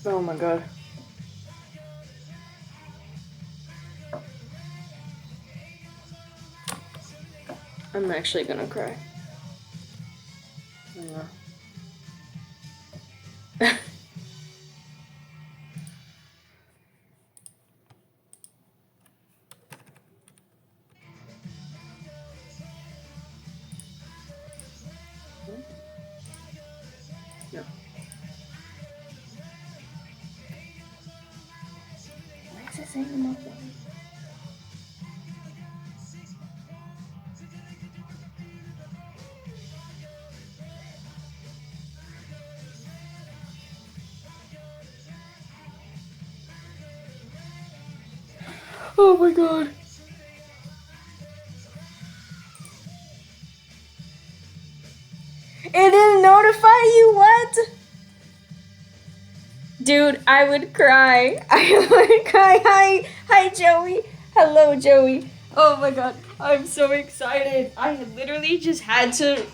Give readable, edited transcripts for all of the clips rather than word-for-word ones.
Oh my god. I'm actually gonna cry. No. Why is it saying I'm offline? Oh my god. It didn't notify you, what? Dude, I would cry. I would cry. Hi, Joey. Hello, Joey. Oh my god, I'm so excited. I literally just had to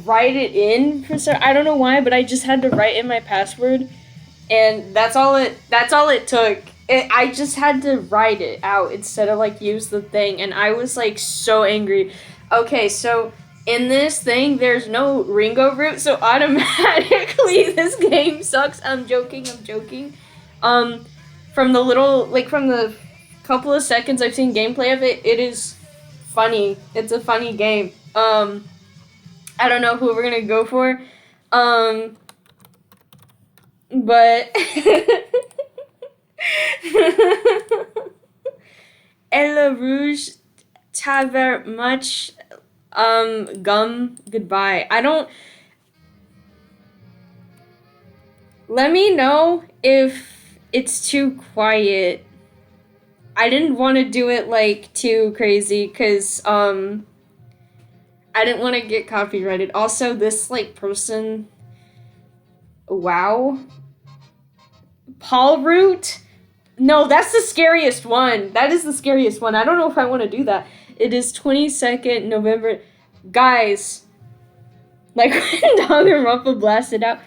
write it in for some. I don't know why, but I just had to write in my password, and that's all it took. I just had to write it out instead of like use the thing, and I was like so angry. Okay, so in this thing, there's no Ringo route, so automatically this game sucks. I'm joking. From the couple of seconds I've seen gameplay of it, it is funny. It's a funny game. I don't know who we're gonna go for. But Elle Rouge Taver much gum goodbye. Let me know if it's too quiet. I didn't want to do it like too crazy because I didn't want to get copyrighted. Also, this like person, wow, Paul Root. No, that's the scariest one. That is the scariest one. I don't know if I want to do that. It is 22nd November. Guys, like when Danganronpa blasted out.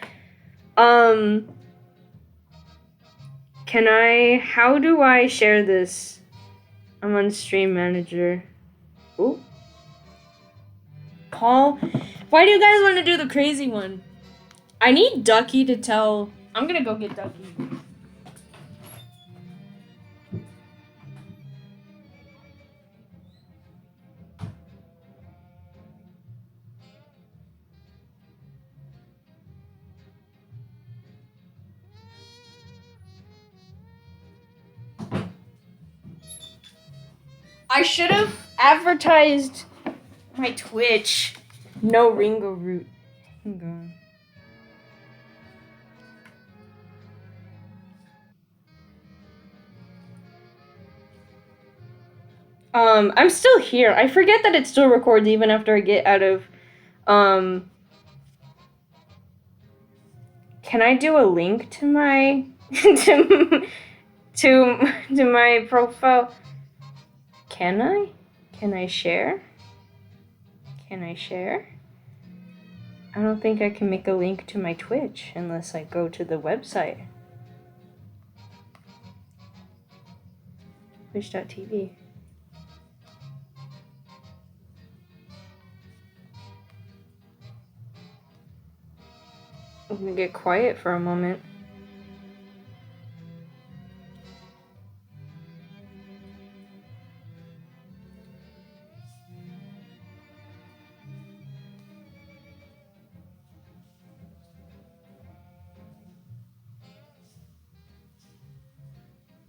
How do I share this? I'm on Stream Manager. Ooh. Paul, why do you guys want to do the crazy one? I need Ducky to tell. I'm gonna go get Ducky. I should have advertised my Twitch. No Ringo route. Hang on. I'm still here. I forget that it still records even after I get out of, Can I do a link to my, to my profile? Can I? Can I share? Can I share? I don't think I can make a link to my Twitch unless I go to the website. Twitch.tv. I'm gonna get quiet for a moment.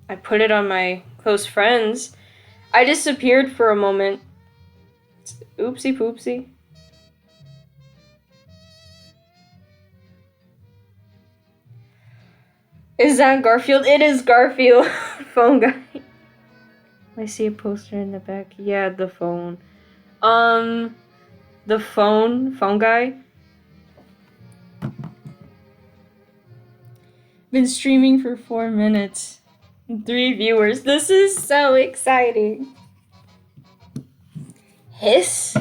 I put it on my close friends. I disappeared for a moment. Oopsie poopsie. Is that Garfield? It is Garfield. Phone guy. I see a poster in the back. Yeah, the phone. The phone guy. Been streaming for 4 minutes. 3 viewers. This is so exciting. Hiss?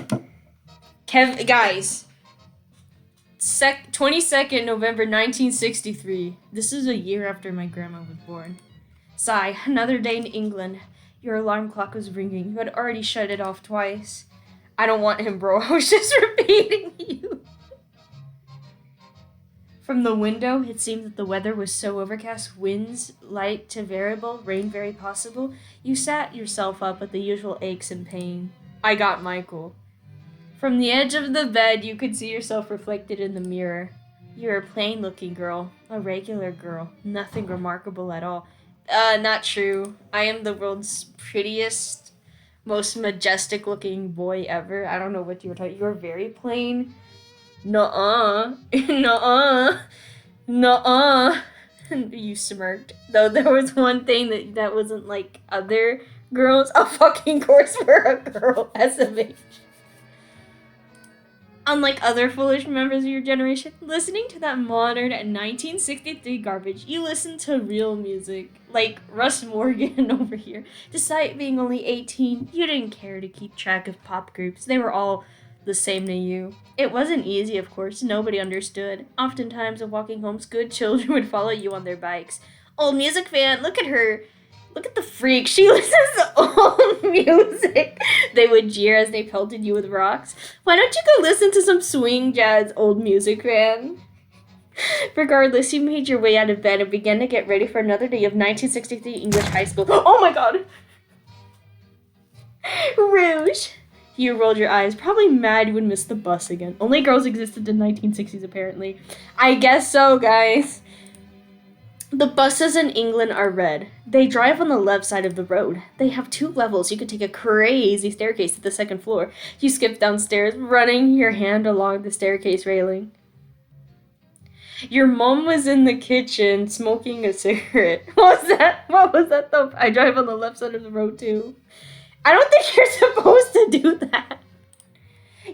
Guys. 22nd November 1963. This is a year after my grandma was born. Sigh, another day in England. Your alarm clock was ringing. You had already shut it off twice. I don't want him, bro. I was just repeating you. From the window, it seemed that the weather was so overcast, winds light to variable, rain very possible. You sat yourself up with the usual aches and pain. I got Michael. From the edge of the bed, you could see yourself reflected in the mirror. You're a plain-looking girl, a regular girl, nothing remarkable at all. Not true. I am the world's prettiest, most majestic-looking boy ever. I don't know what you were talking. You're very plain. Nuh-uh. Nuh-uh. Nuh-uh. You smirked. Though there was one thing that wasn't like other girls. A fucking course for a girl, SMH. Unlike other foolish members of your generation, listening to that modern 1963 garbage, you listen to real music, like Russ Morgan over here. Despite being only 18, you didn't care to keep track of pop groups. They were all the same to you. It wasn't easy, of course. Nobody understood. Oftentimes, walking home, good children would follow you on their bikes. Old music fan, look at her. Look at the freak. She listens to old music. They would jeer as they pelted you with rocks. Why don't you go listen to some swing jazz, old music fan? Regardless, you made your way out of bed and began to get ready for another day of 1963 English high school. Oh my god! Rouge. You rolled your eyes, probably mad you would miss the bus again. Only girls existed in 1960s, apparently. I guess so, guys. The buses in England are red. They drive on the left side of the road. They have 2 levels. You could take a crazy staircase to the 2nd floor. You skip downstairs, running your hand along the staircase railing. Your mom was in the kitchen smoking a cigarette. What was that? What was that though? I drive on the left side of the road too. I don't think you're supposed to do that.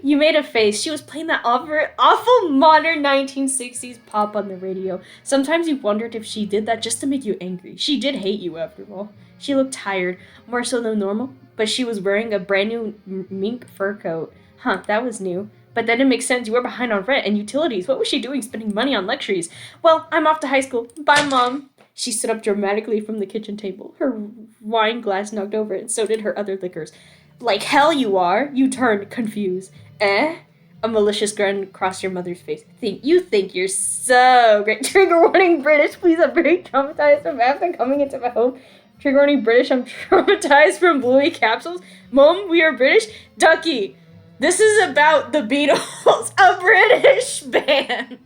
You made a face. She was playing that awful modern 1960s pop on the radio. Sometimes you wondered if she did that just to make you angry. She did hate you after all. She looked tired, more so than normal, but she was wearing a brand new mink fur coat. Huh, that was new. But that didn't make sense. You were behind on rent and utilities. What was she doing spending money on luxuries? Well, I'm off to high school. Bye, Mom. She stood up dramatically from the kitchen table. Her wine glass knocked over, and so did her other liquors. Like hell you are. You turned, confused. Eh? A malicious grin crossed your mother's face. You think you're so great. Trigger warning, British. Please, I'm very traumatized from after coming into my home. Trigger warning, British. I'm traumatized from bluey capsules. Mom, we are British. Ducky, this is about the Beatles, a British band.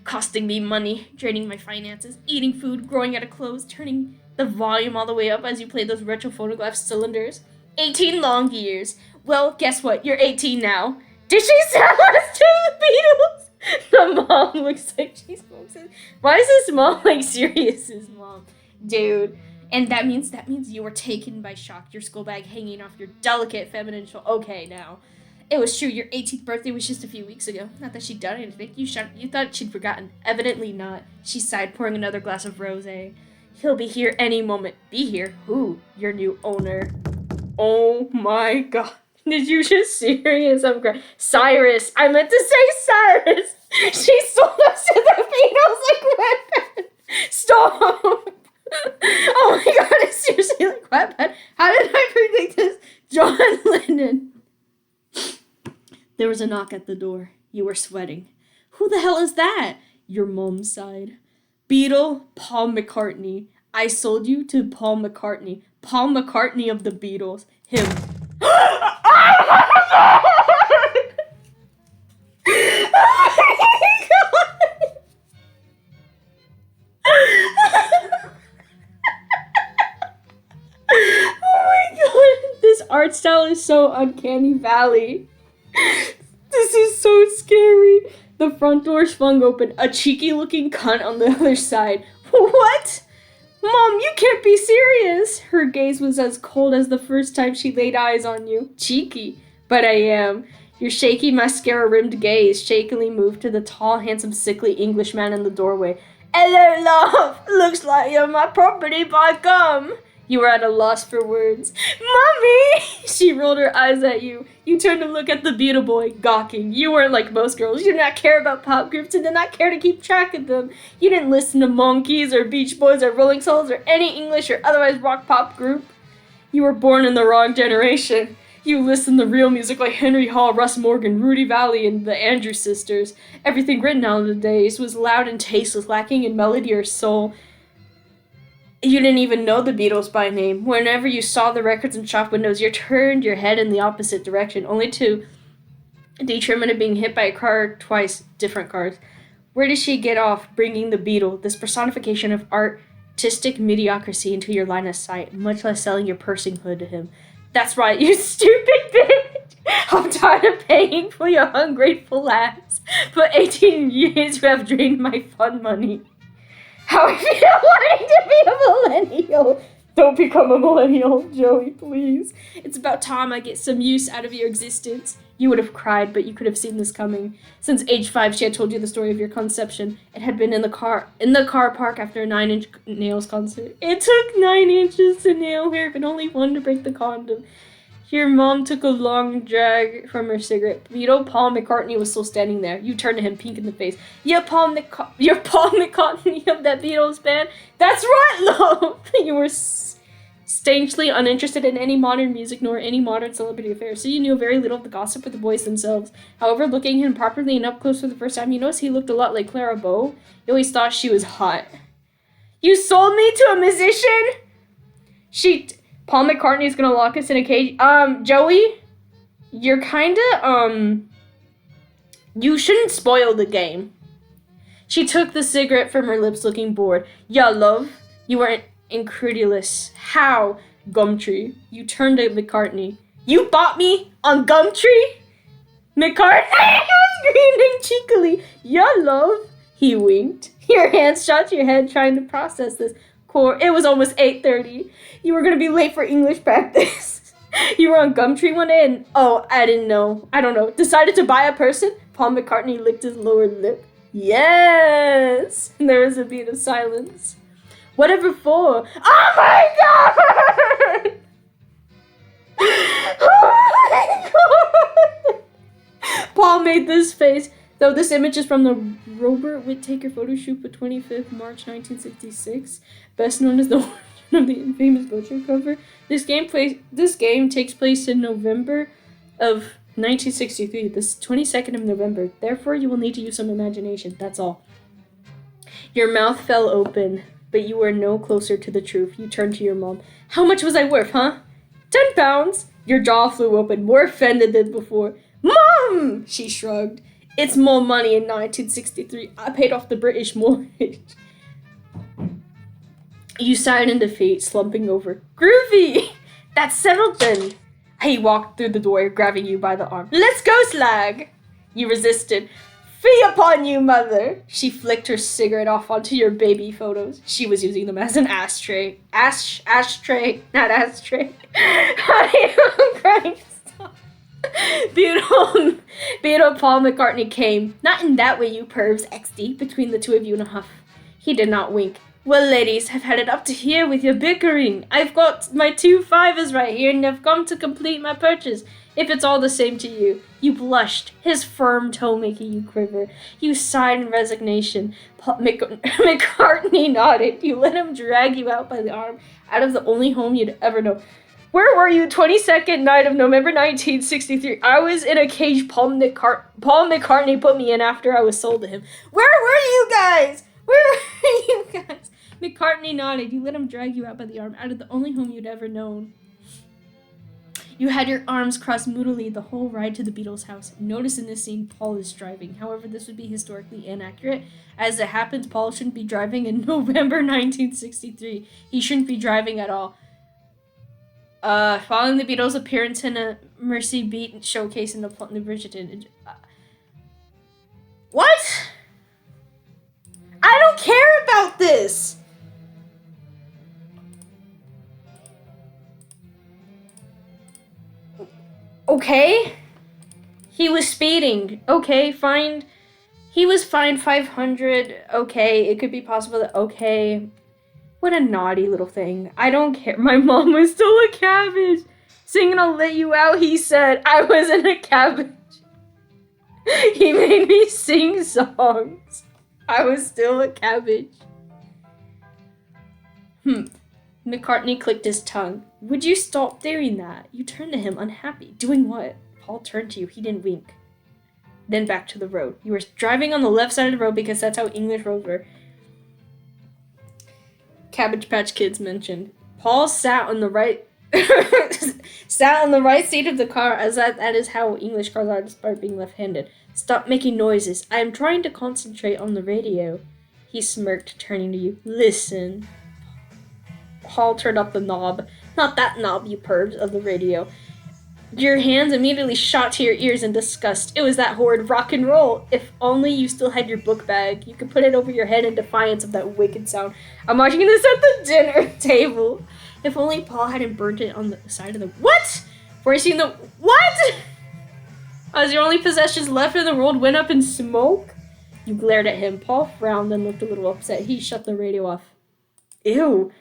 Costing me money, draining my finances, eating food, growing out of clothes, turning the volume all the way up as you play those retro phonograph cylinders. 18 long years. Well, guess what? You're 18 now. Did she sell us to the Beatles? The mom looks like she smokes it. Why is this mom like Sirius's mom? Dude. And that means you were taken by shock. Your school bag hanging off your delicate feminine shoulder. Okay, now. It was true. Your 18th birthday was just a few weeks ago. Not that she'd done anything. You thought she'd forgotten. Evidently not. She sighed, pouring another glass of rosé. He'll be here any moment. Be here? Who? Your new owner. Oh my god. Did you just serious? I'm crying. Cyrus. I meant to say Cyrus. She sold us to the Beatles like Wattpad. Stop. Oh my god, it's seriously like Wattpad. How did I predict this? John Lennon. There was a knock at the door. You were sweating. Who the hell is that? Your mom sighed. Beatle, Paul McCartney. I sold you to Paul McCartney. Paul McCartney of the Beatles. Him. Art style is so uncanny valley. This is so scary. The front door swung open. A cheeky looking cunt on the other side. What? Mom, you can't be serious. Her gaze was as cold as the first time she laid eyes on you. Cheeky. But I am. Your shaky mascara-rimmed gaze shakily moved to the tall, handsome, sickly Englishman in the doorway. Hello, love. Looks like you're my property by gum. You were at a loss for words. Mommy! She rolled her eyes at you. You turned to look at the Beetle Boy, gawking. You weren't like most girls. You did not care about pop groups and did not care to keep track of them. You didn't listen to Monkees or Beach Boys or Rolling Stones or any English or otherwise rock pop group. You were born in the wrong generation. You listened to real music like Henry Hall, Russ Morgan, Rudy Valley, and the Andrews Sisters. Everything written nowadays was loud and tasteless, lacking in melody or soul. You didn't even know the Beatles by name. Whenever you saw the records in shop windows, you turned your head in the opposite direction, only to determine of being hit by a car twice, different cars. Where did she get off bringing the Beatle, this personification of artistic mediocrity, into your line of sight, much less selling your personhood to him? That's right, you stupid bitch! I'm tired of paying for your ungrateful ass. For 18 years you have drained my fun money. How I feel wanting to be a millennial. Don't become a millennial, Joey, please. It's about time I get some use out of your existence. You would have cried, but you could have seen this coming. Since age 5, she had told you the story of your conception. It had been in the car park after a 9 Inch Nails concert. It took 9 inches to nail her, but only 1 to break the condom. Your mom took a long drag from her cigarette. Beatle Paul McCartney was still standing there. You turned to him, pink in the face. You're Paul McCartney of that Beatles band? That's right, love! You were strangely uninterested in any modern music nor any modern celebrity affairs, so you knew very little of the gossip of the boys themselves. However, looking at him properly and up close for the first time, you noticed he looked a lot like Clara Bow. You always thought she was hot. You sold me to a musician? Paul McCartney's gonna lock us in a cage. Joey, you're kinda, you shouldn't spoil the game. She took the cigarette from her lips, looking bored. Yeah, love, you were incredulous. How? Gumtree. You turned to McCartney. You bought me on Gumtree? McCartney was grinning cheekily. Yeah, love. He winked. Your hands shot to your head, trying to process this. It was almost 8:30. You were going to be late for English practice. You were on Gumtree one day and, I didn't know. I don't know. Decided to buy a person? Paul McCartney licked his lower lip. Yes! And there was a beat of silence. Whatever for? Oh my god! Oh my god! Paul made this face. Though this image is from the Robert Whittaker photo shoot for 25th March 1966, best known as the origin of the infamous Butcher cover. This game takes place in November of 1963, the 22nd of November. Therefore, you will need to use some imagination. That's all. Your mouth fell open, but you were no closer to the truth. You turned to your mom. How much was I worth, huh? 10 pounds. Your jaw flew open, more offended than before. Mom! She shrugged. It's more money in 1963. I paid off the British mortgage. You sighed in defeat, slumping over. Groovy! That's settled then. He walked through the door, grabbing you by the arm. Let's go, slag! You resisted. Fee upon you, mother! She flicked her cigarette off onto your baby photos. She was using them as an ashtray. Ashtray, not ashtray. I'm crying. Beatle Paul McCartney came. Not in that way, you pervs, XD, between the two of you in a huff. He did not wink. Well, ladies, I've had it up to here with your bickering. I've got my 2 5s right here, and I've come to complete my purchase, if it's all the same to you. You blushed, his firm tone making you quiver. You sighed in resignation. McCartney nodded. You let him drag you out by the arm, out of the only home you'd ever know. Where were you 22nd night of November 1963? I was in a cage Paul McCartney put me in after I was sold to him. Where were you guys? McCartney nodded. You let him drag you out by the arm, out of the only home you'd ever known. You had your arms crossed moodily the whole ride to the Beatles' house. Notice in this scene, Paul is driving. However, this would be historically inaccurate. As it happens, Paul shouldn't be driving in November 1963. He shouldn't be driving at all. Following the Beatles' appearance in a Mercy Beat showcase in the Bridgerton. What? I don't care about this! Okay. He was speeding. Okay, fine. He was fined $500. Okay, it could be possible that, okay. What a naughty little thing. I don't care. My mom was still a cabbage. Singing I'll Let You Out, he said. I wasn't a cabbage. He made me sing songs. I was still a cabbage. McCartney clicked his tongue. Would you stop doing that? You turned to him, unhappy. Doing what? Paul turned to you. He didn't wink. Then back to the road. You were driving on the left side of the road because that's how English roads were. Cabbage Patch Kids mentioned. Paul sat on the right seat of the car, as that is how English cars are despite being left-handed. Stop making noises. I am trying to concentrate on the radio. He smirked, turning to you. Listen. Paul turned up the knob. Not that knob, you pervs, of the radio. Your hands immediately shot to your ears in disgust. It was that horrid rock and roll. If only you still had your book bag. You could put it over your head in defiance of that wicked sound. I'm watching this at the dinner table. If only Paul hadn't burnt it on the side of the... What? Before you seen the... What? As your only possessions left in the world went up in smoke? You glared at him. Paul frowned and looked a little upset. He shut the radio off. Ew.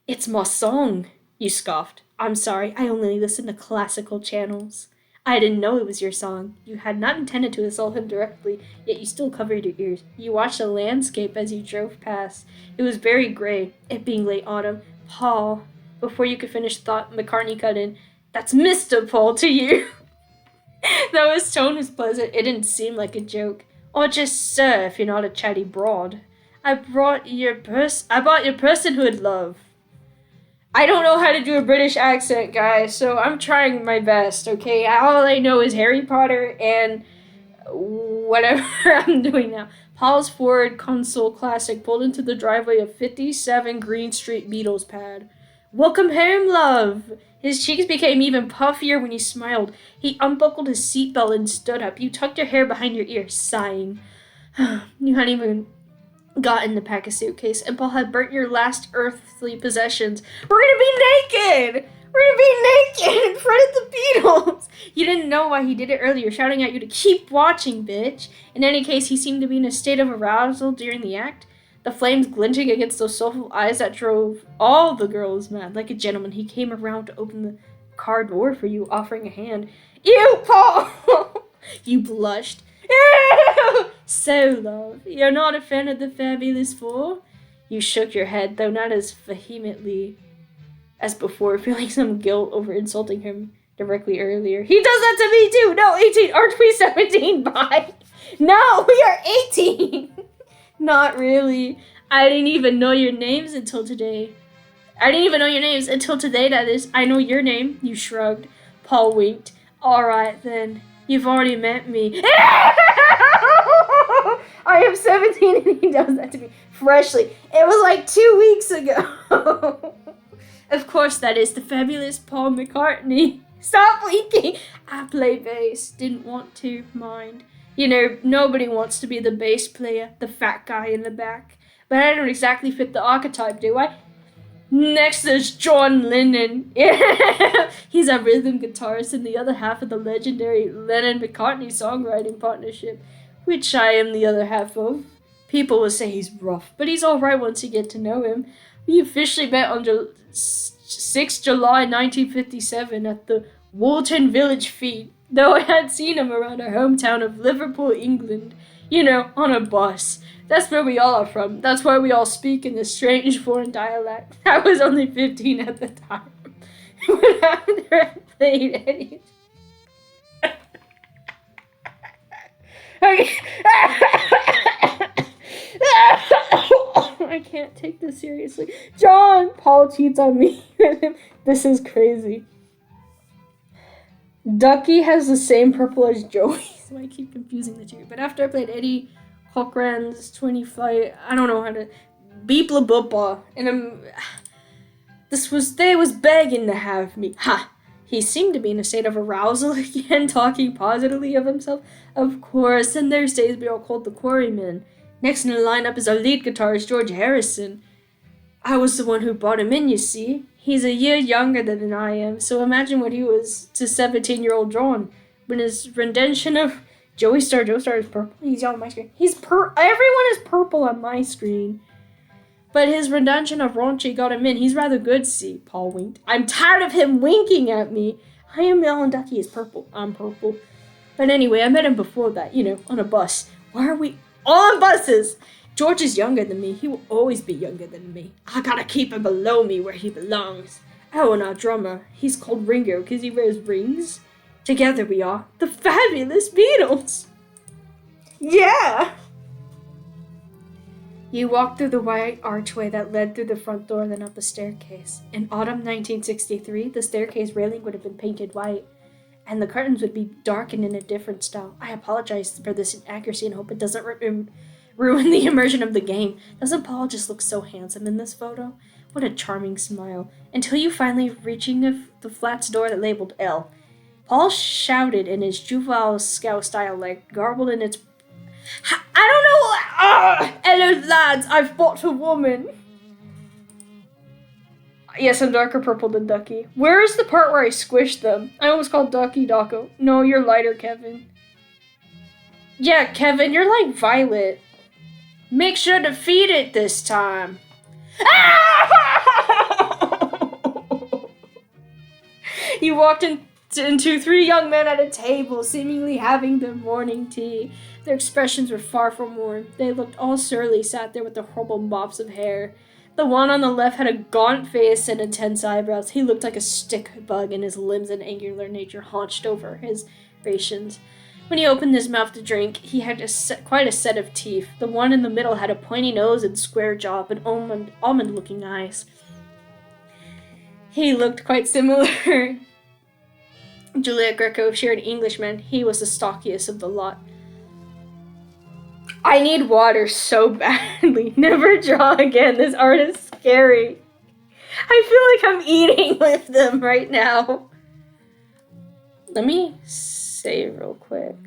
It's my song, you scoffed. I'm sorry, I only listen to classical channels. I didn't know it was your song. You had not intended to assault him directly, yet you still covered your ears. You watched the landscape as you drove past. It was very gray, it being late autumn. Paul, before you could finish thought, McCartney cut in. That's Mr. Paul to you. Though his tone was pleasant, it didn't seem like a joke. Or just sir, if you're not a chatty broad. I bought your personhood, love. I don't know how to do a British accent, guys, so I'm trying my best, okay? All I know is Harry Potter and whatever I'm doing now. Paul's Ford Console Classic pulled into the driveway of 57 Green Street Beatles pad. Welcome home, love! His cheeks became even puffier when he smiled. He unbuckled his seatbelt and stood up. You tucked your hair behind your ear, sighing. You hadn't even gotten to pack a suitcase, and Paul had burnt your last earthly possessions. We're gonna be naked! We're gonna be naked in front of the Beatles! You didn't know why he did it earlier, shouting at you to keep watching, bitch. In any case, he seemed to be in a state of arousal during the act. The flames glinting against those soulful eyes that drove all the girls mad. Like a gentleman, he came around to open the car door for you, offering a hand. Ew, Paul! You blushed. Ew! So, love, you're not a fan of the Fabulous Four? You shook your head, though not as vehemently as before, feeling some guilt over insulting him directly earlier. He does that to me, too! No, 18! Aren't we 17? Bye! No, we are 18! Not really. I didn't even know your names until today. That is. I know your name, you shrugged. Paul winked. Alright, then. You've already met me. I am 17 and he does that to me freshly. It was like 2 weeks ago. Of course that is the fabulous Paul McCartney. Stop winking. I play bass. Didn't want to, mind. You know, nobody wants to be the bass player, the fat guy in the back. But I don't exactly fit the archetype, do I? Next, there's John Lennon. Yeah. He's a rhythm guitarist in the other half of the legendary Lennon-McCartney songwriting partnership, which I am the other half of. People will say he's rough, but he's alright once you get to know him. We officially met on 6 July 1957 at the Woolton Village Feed, though I had seen him around our hometown of Liverpool, England. You know, on a bus. That's where we all are from. That's why we all speak in this strange foreign dialect. I was only 15 at the time. But after I played Eddie... I can't take this seriously. John! Paul cheats on me. This is crazy. Ducky has the same purple as Joey. So I keep confusing the two. But after I played Eddie Cochran's 25, I don't know how to... Beep la boopa. And they was begging to have me. Ha! He seemed to be in a state of arousal again, talking positively of himself. Of course, and there's days we all called the Quarrymen. Next in the lineup is our lead guitarist, George Harrison. I was the one who brought him in, you see. He's a year younger than I am, so imagine what he was to 17-year-old John. When his rendition of Joey Star is purple. He's on my screen. Everyone is purple on my screen. But his redemption of raunchy got him in. He's rather good, see, Paul winked. I'm tired of him winking at me. I am Alan Ducky is purple. I'm purple. But anyway, I met him before that, on a bus. Why are we on buses? George is younger than me. He will always be younger than me. I gotta keep him below me where he belongs. Oh, and our drummer. He's called Ringo because he wears rings. Together we are the fabulous Beatles. Yeah! You walked through the white archway that led through the front door, then up the staircase. In autumn 1963, the staircase railing would have been painted white, and the curtains would be darkened in a different style. I apologize for this inaccuracy and hope it doesn't ruin the immersion of the game. Doesn't Paul just look so handsome in this photo? What a charming smile. Until you finally reaching the flat's door that labeled L. Paul shouted in his juvenile scout style, like garbled in its... I don't know. Hello, lads. I've bought a woman. Yes, I'm darker purple than Ducky. Where is the part where I squished them? I almost called Ducky Docko. No, you're lighter, Kevin. Yeah, Kevin, you're like Violet. Make sure to feed it this time. You walked into three young men at a table, seemingly having their morning tea. Their expressions were far from warm. They looked all surly, sat there with their horrible mops of hair. The one on the left had a gaunt face and intense eyebrows. He looked like a stick bug, and his limbs and angular nature hunched over his rations. When he opened his mouth to drink, he had quite a set of teeth. The one in the middle had a pointy nose and square jaw, but almond-looking eyes. He looked quite similar. Juliet Greco shared Englishman. He was the stockiest of the lot. I need water so badly. Never draw again. This art is scary. I feel like I'm eating with them right now. Let me save real quick.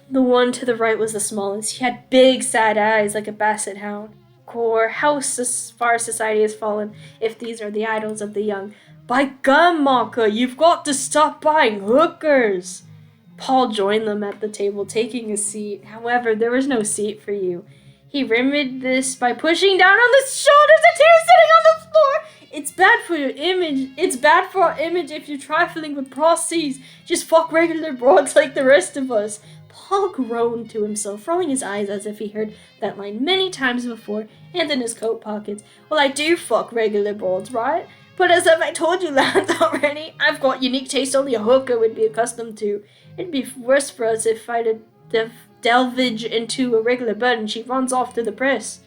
The one to the right was the smallest. He had big, sad eyes like a basset hound. Core, how far society has fallen if these are the idols of the young. By gum, Marker, you've got to stop buying hookers. Paul joined them at the table, taking a seat. However, there was no seat for you. He remedied this by pushing down on the shoulders of two sitting on the floor. It's bad for your image. It's bad for our image if you're trifling with prossies. Just fuck regular broads like the rest of us. Paul groaned to himself, rolling his eyes as if he heard that line many times before, hands in his coat pockets. Well, I do fuck regular broads, right? But as if I told you lads already, I've got unique taste only a hooker would be accustomed to. It'd be worse for us if I'd delvage into a regular bird and she runs off to the press.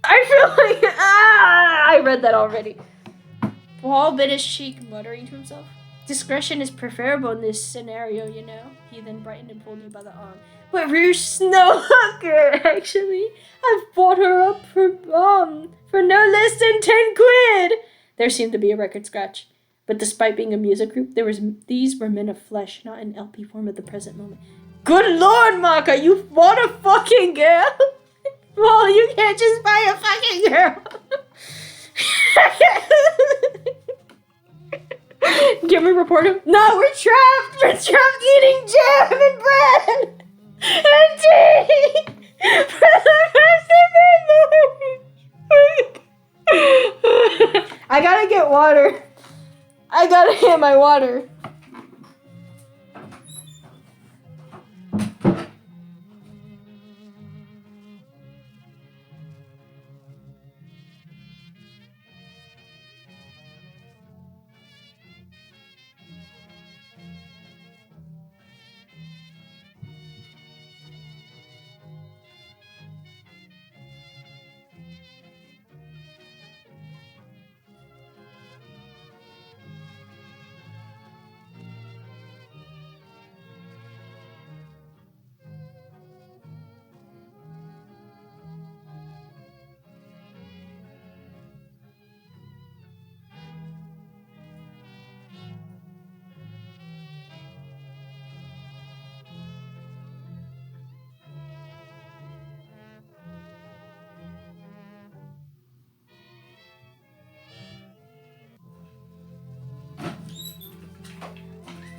I feel like... I read that already. Paul bit his cheek, muttering to himself. Discretion is preferable in this scenario, you know. He then brightened and pulled you by the arm. But Ruth's no hooker, actually. I've bought her up for no less than 10 quid. There seemed to be a record scratch. But despite being a music group, these were men of flesh, not an LP form of the present moment. Good Lord, Maka, you bought a fucking girl? Well, you can't just buy a fucking girl. Can we report him? No, we're trapped. We're trapped eating jam and bread and tea for the rest of our lives. I gotta get water. I gotta get my water.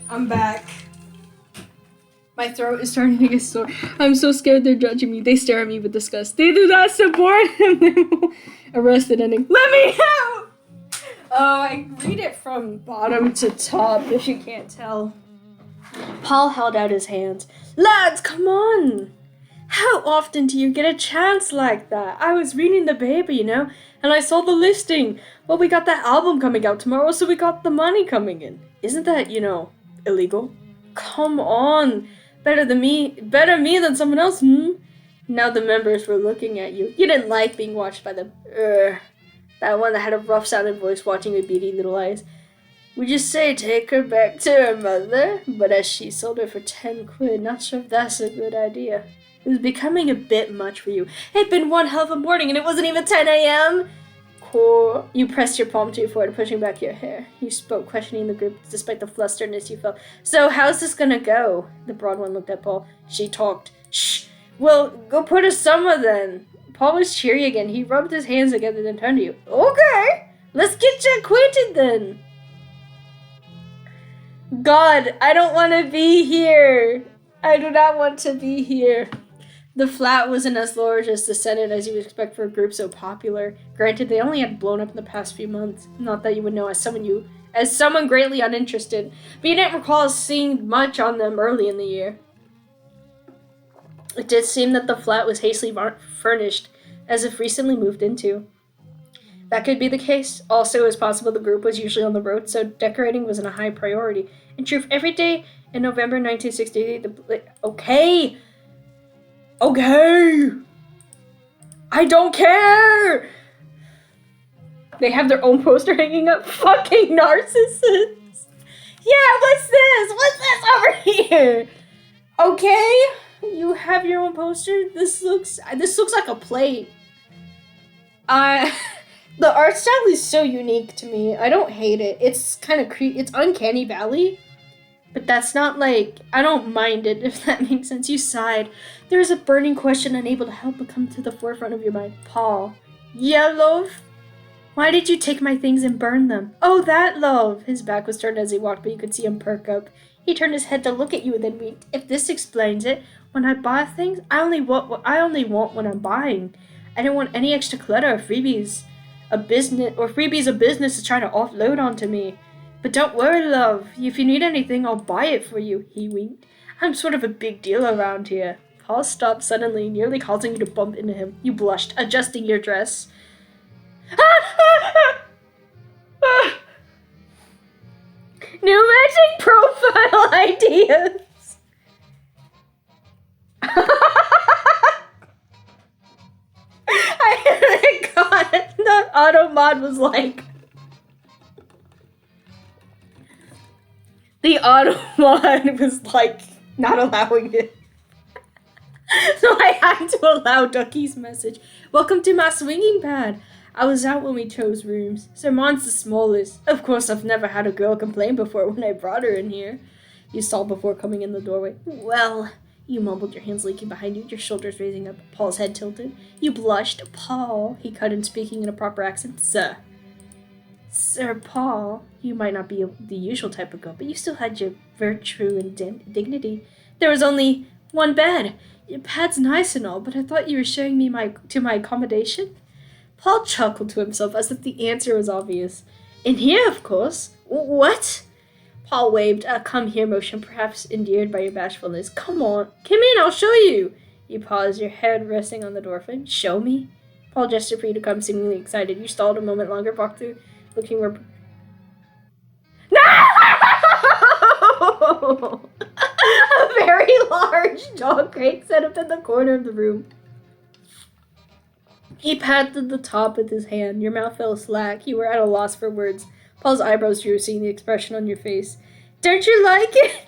I'm back. My throat is starting to get sore. I'm so scared they're judging me. They stare at me with disgust. They do not support him. Arrested ending. Let me out! Oh, I read it from bottom to top, if you can't tell. Paul held out his hands. Lads, come on! How often do you get a chance like that? I was reading the paper, you know, and I saw the listing. Well, we got that album coming out tomorrow, so we got the money coming in. Isn't that, you know, illegal? Come on. Better me than someone else, Now the members were looking at you. You didn't like being watched by them. That one that had a rough-sounding voice watching with beady little eyes. Would you say take her back to her mother? But as she sold her for 10 quid, not sure if that's a good idea. It was becoming a bit much for you. It'd been one hell of a morning and it wasn't even 10 a.m. Cool. You pressed your palm to your forehead, pushing back your hair. You spoke, questioning the group despite the flusterness you felt. So how's this gonna go? The broad one looked at Paul. She talked. Shh. Well, go put a summer then. Paul was cheery again. He rubbed his hands together and turned to you. Okay. Let's get you acquainted then. God, I don't want to be here. I do not want to be here. The flat wasn't as large as the Senate as you would expect for a group so popular. Granted, they only had blown up in the past few months. Not that you would know as someone greatly uninterested, but you didn't recall seeing much on them early in the year. It did seem that the flat was hastily furnished, as if recently moved into. That could be the case. Also, it was possible the group was usually on the road, so decorating wasn't a high priority. In truth, every day in November 1968, Okay! I don't care! They have their own poster hanging up. Fucking narcissists! Yeah, what's this? What's this over here? Okay? You have your own poster? This looks like a plate. The art style is so unique to me. I don't hate it. It's kind of it's uncanny valley. But that's not like, I don't mind it, if that makes sense. You sighed. There is a burning question unable to help but come to the forefront of your mind. Paul. Yeah, love? Why did you take my things and burn them? Oh, that, love. His back was turned as he walked, but you could see him perk up. He turned his head to look at you and then winked. If this explains it, when I buy things, I only want what when I'm buying. I don't want any extra clutter or freebies a business is trying to offload onto me. But don't worry, love. If you need anything, I'll buy it for you, he winked. I'm sort of a big deal around here. Paul stopped suddenly, nearly causing you to bump into him. You blushed, adjusting your dress. New matching profile ideas. God, that auto mod was like... The auto mod was like not allowing it. So I had to allow Ducky's message. Welcome to my swinging pad. I was out when we chose rooms. So mine's the smallest. Of course, I've never had a girl complain before when I brought her in here. You saw before coming in the doorway. Well, you mumbled, your hands leaking behind you, your shoulders raising up. Paul's head tilted. You blushed. Paul, he cut in, speaking in a proper accent. Sir. Sir Paul, you might not be the usual type of girl, but you still had your virtue and dignity. There was only one bed. Your pad's nice and all, but I thought you were showing me my accommodation? Paul chuckled to himself as if the answer was obvious. In here, of course. What? Paul waved a come here motion, perhaps endeared by your bashfulness. Come on, come in, I'll show you. You paused, your head resting on the doorframe. Show me? Paul gestured for you to come, seemingly excited. You stalled a moment longer, walked through, looking where... No! A very large dog crate set up in the corner of the room. He patted the top with his hand. Your mouth fell slack. You were at a loss for words. Paul's eyebrows drew, seeing the expression on your face. Don't you like it?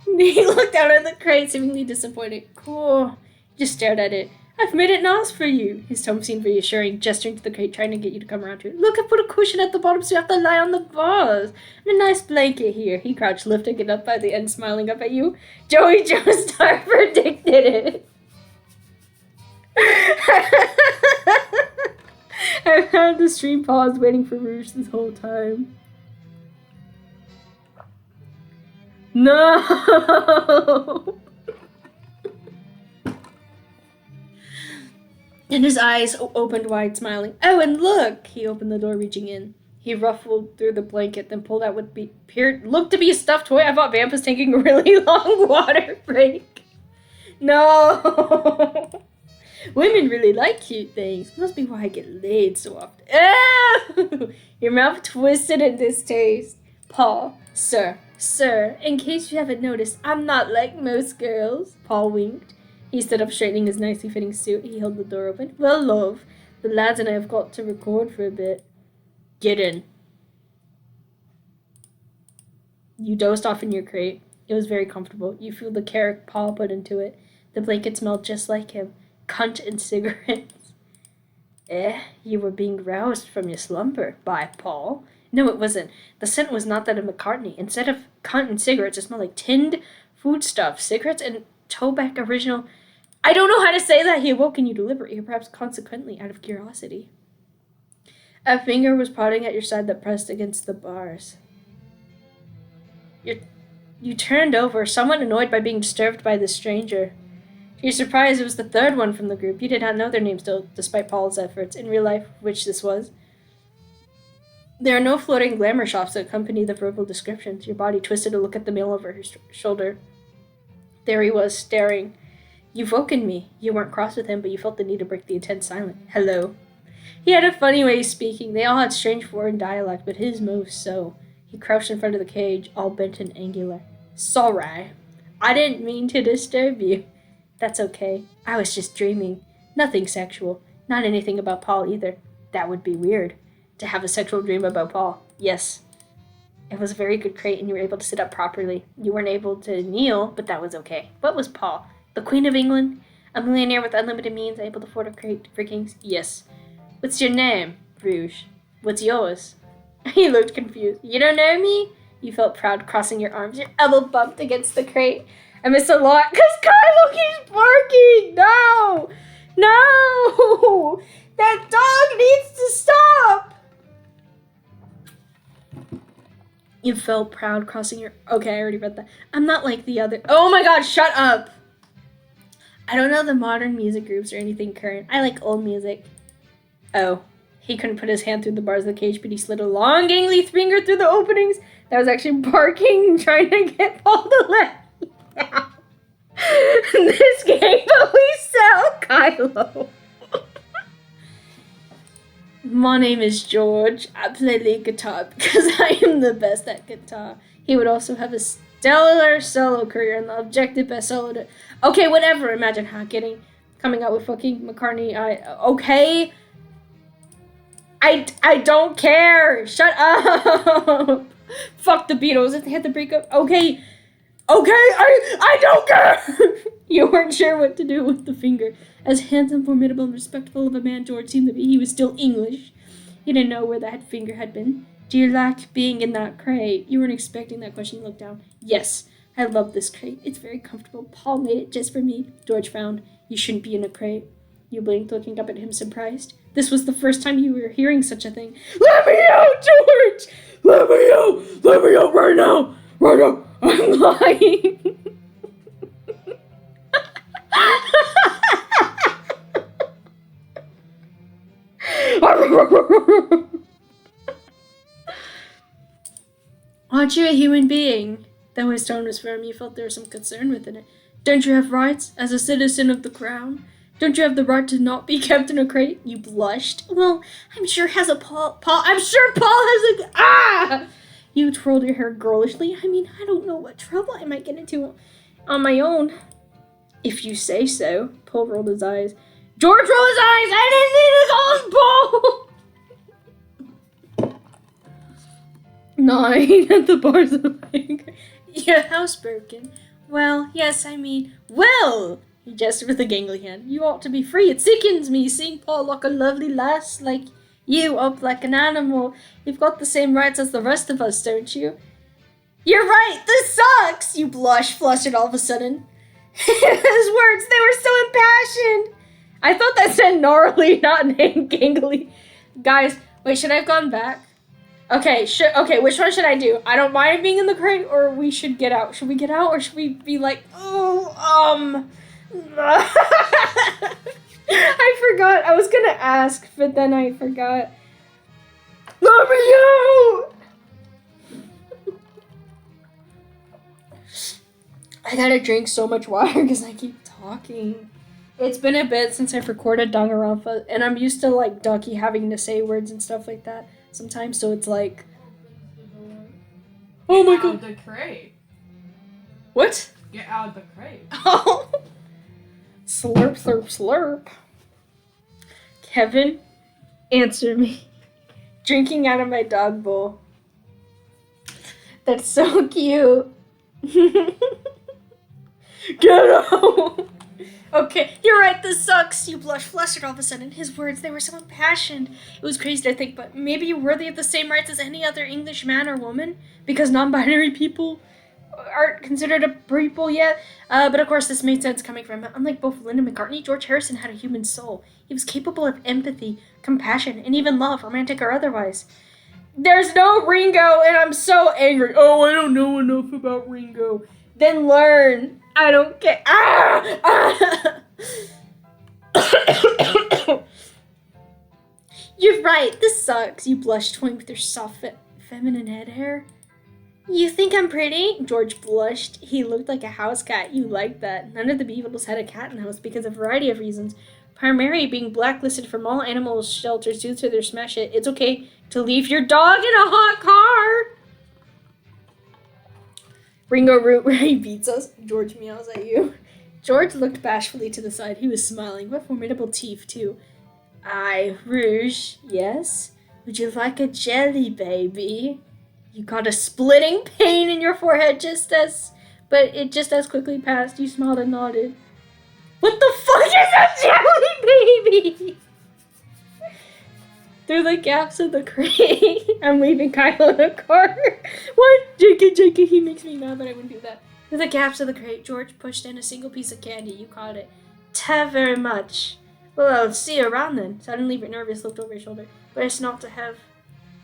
He looked down at the crate, seemingly disappointed. Cool. He just stared at it. I've made it nice for you. His tone seemed reassuring, gesturing to the crate, trying to get you to come around to it. Look, I put a cushion at the bottom so you have to lie on the bars. And a nice blanket here. He crouched, lifting it up by the end, smiling up at you. Joey Joestar predicted it. I've had the stream pause waiting for Rouge this whole time. No! And his eyes opened wide, smiling. Oh, and look! He opened the door, reaching in. He ruffled through the blanket, then pulled out what looked to be a stuffed toy. I thought Vamp was taking a really long water break. No! Women really like cute things. Must be why I get laid so often. Ew! Your mouth twisted in distaste. Paul, sir, in case you haven't noticed, I'm not like most girls. Paul winked. He stood up, straightening his nicely fitting suit. He held the door open. Well, love, the lads and I have got to record for a bit. Get in. You dozed off in your crate. It was very comfortable. You feel the care Paul put into it. The blanket smelled just like him. Cunt and cigarettes. You were being roused from your slumber by Paul. No, it wasn't. The scent was not that of McCartney. Instead of cunt and cigarettes, it smelled like tinned foodstuff, cigarettes, and tobacco original. I don't know how to say that. He awoke in you deliberately, or perhaps consequently, out of curiosity. A finger was prodding at your side that pressed against the bars. You turned over, somewhat annoyed by being disturbed by this stranger. To your surprise, it was the third one from the group. You did not know their names, despite Paul's efforts, in real life, which this was. There are no floating glamour shops that accompany the verbal descriptions. Your body twisted to look at the male over his shoulder. There he was, staring. You've woken me. You weren't cross with him, but you felt the need to break the intense silence. Hello. He had a funny way of speaking. They all had strange foreign dialect, but his most so. He crouched in front of the cage, all bent and angular. Sorry. I didn't mean to disturb you. That's okay. I was just dreaming. Nothing sexual. Not anything about Paul either. That would be weird. To have a sexual dream about Paul. Yes. It was a very good crate and you were able to sit up properly. You weren't able to kneel, but that was okay. What was Paul? The Queen of England? A millionaire with unlimited means, able to afford a crate for kings? Yes. What's your name? Rouge. What's yours? He looked confused. You don't know me? You felt proud, crossing your arms. Your elbow bumped against the crate. I missed a lot because Kylo keeps barking. No! No! That dog needs to stop! You felt proud, crossing your... Okay, I already read that. I'm not like the other... Oh my god, shut up! I don't know the modern music groups or anything current. I like old music. Oh. He couldn't put his hand through the bars of the cage, but he slid a long, gangly finger through the openings. That was actually barking, trying to get Paul to let me down. This game, but we sell Kylo. My name is George. I play lead guitar because I am the best at guitar. He would also have a stellar solo career and the objective best solo to... Okay, whatever. Imagine coming out with fucking McCartney. Okay. I don't care. Shut up. Fuck the Beatles if they had to break up. Okay, I don't care. You weren't sure what to do with the finger. As handsome, formidable, and respectful of a man George seemed to be, he was still English. He didn't know where that finger had been. Do you like being in that crate? You weren't expecting that question. You looked down. Yes, I love this crate. It's very comfortable. Paul made it just for me. George frowned. You shouldn't be in a crate. You blinked, looking up at him, surprised. This was the first time you were hearing such a thing. Let me out, George! Let me out! Let me out right now! Right now! I'm lying. Aren't you a human being? Though his tone was firm, you felt there was some concern within it. Don't you have rights as a citizen of the crown? Don't you have the right to not be kept in a crate? You blushed. Well, I'm sure I'm sure Paul has a... Ah! You twirled your hair girlishly. I mean, I don't know what trouble I might get into on my own. If you say so. Paul rolled his eyes. George rolled his eyes! I didn't need his own Paul! 9 at the bars of the finger. Your housebroken. Well, yes, I mean... Well! He gestured with a gangly hand. You ought to be free. It sickens me seeing Paul lock a lovely lass like you up like an animal. You've got the same rights as the rest of us, don't you? You're right. This sucks. You flushed all of a sudden. His words, they were so impassioned. I thought that said gnarly, not gangly. Guys, wait, should I have gone back? Okay, which one should I do? I don't mind being in the crate, or we should get out. Should we get out, or should we be like, oh, I forgot. I was gonna ask, but then I forgot. Let me out! I gotta drink so much water because I keep talking. It's been a bit since I've recorded Danganronpa, and I'm used to like Ducky having to say words and stuff like that sometimes, so it's like, oh my god. Get out of the crate. What? Get out of the crate. Oh. Slurp, slurp, slurp. Kevin, answer me. Drinking out of my dog bowl. That's so cute. Get out! Okay, you're right, this sucks. You blushed, flustered all of a sudden. His words, they were so impassioned. It was crazy to think, but maybe you're worthy of the same rights as any other English man or woman? Because non-binary people aren't considered a people yet. But of course, this made sense coming from him. Unlike both Linda McCartney, George Harrison had a human soul. He was capable of empathy, compassion, and even love, romantic or otherwise. There's no Ringo, and I'm so angry. Oh, I don't know enough about Ringo. Then learn. I don't care. You're right. This sucks. You blushed, toying with your soft, feminine head hair. You think I'm pretty? George blushed. He looked like a house cat. You like that. None of the Beatles had a cat in the house because of a variety of reasons. Primarily being blacklisted from all animal shelters due to their smash hit. It's okay to leave your dog in a hot car. Ringo Ray beats us. George meows at you. George looked bashfully to the side. He was smiling. What formidable teeth, too. Aye, Rouge, yes? Would you like a jelly, baby? You got a splitting pain in your forehead but it just as quickly passed. You smiled and nodded. What the fuck is a jelly, baby? Through the gaps of the crate. I'm leaving Kyle in the car. What? JK, he makes me mad, but I wouldn't do that. Through the gaps of the crate, George pushed in a single piece of candy. You caught it. Ta very much. Well, I'll see you around then. Suddenly, but nervous, looked over his shoulder. But it's not to have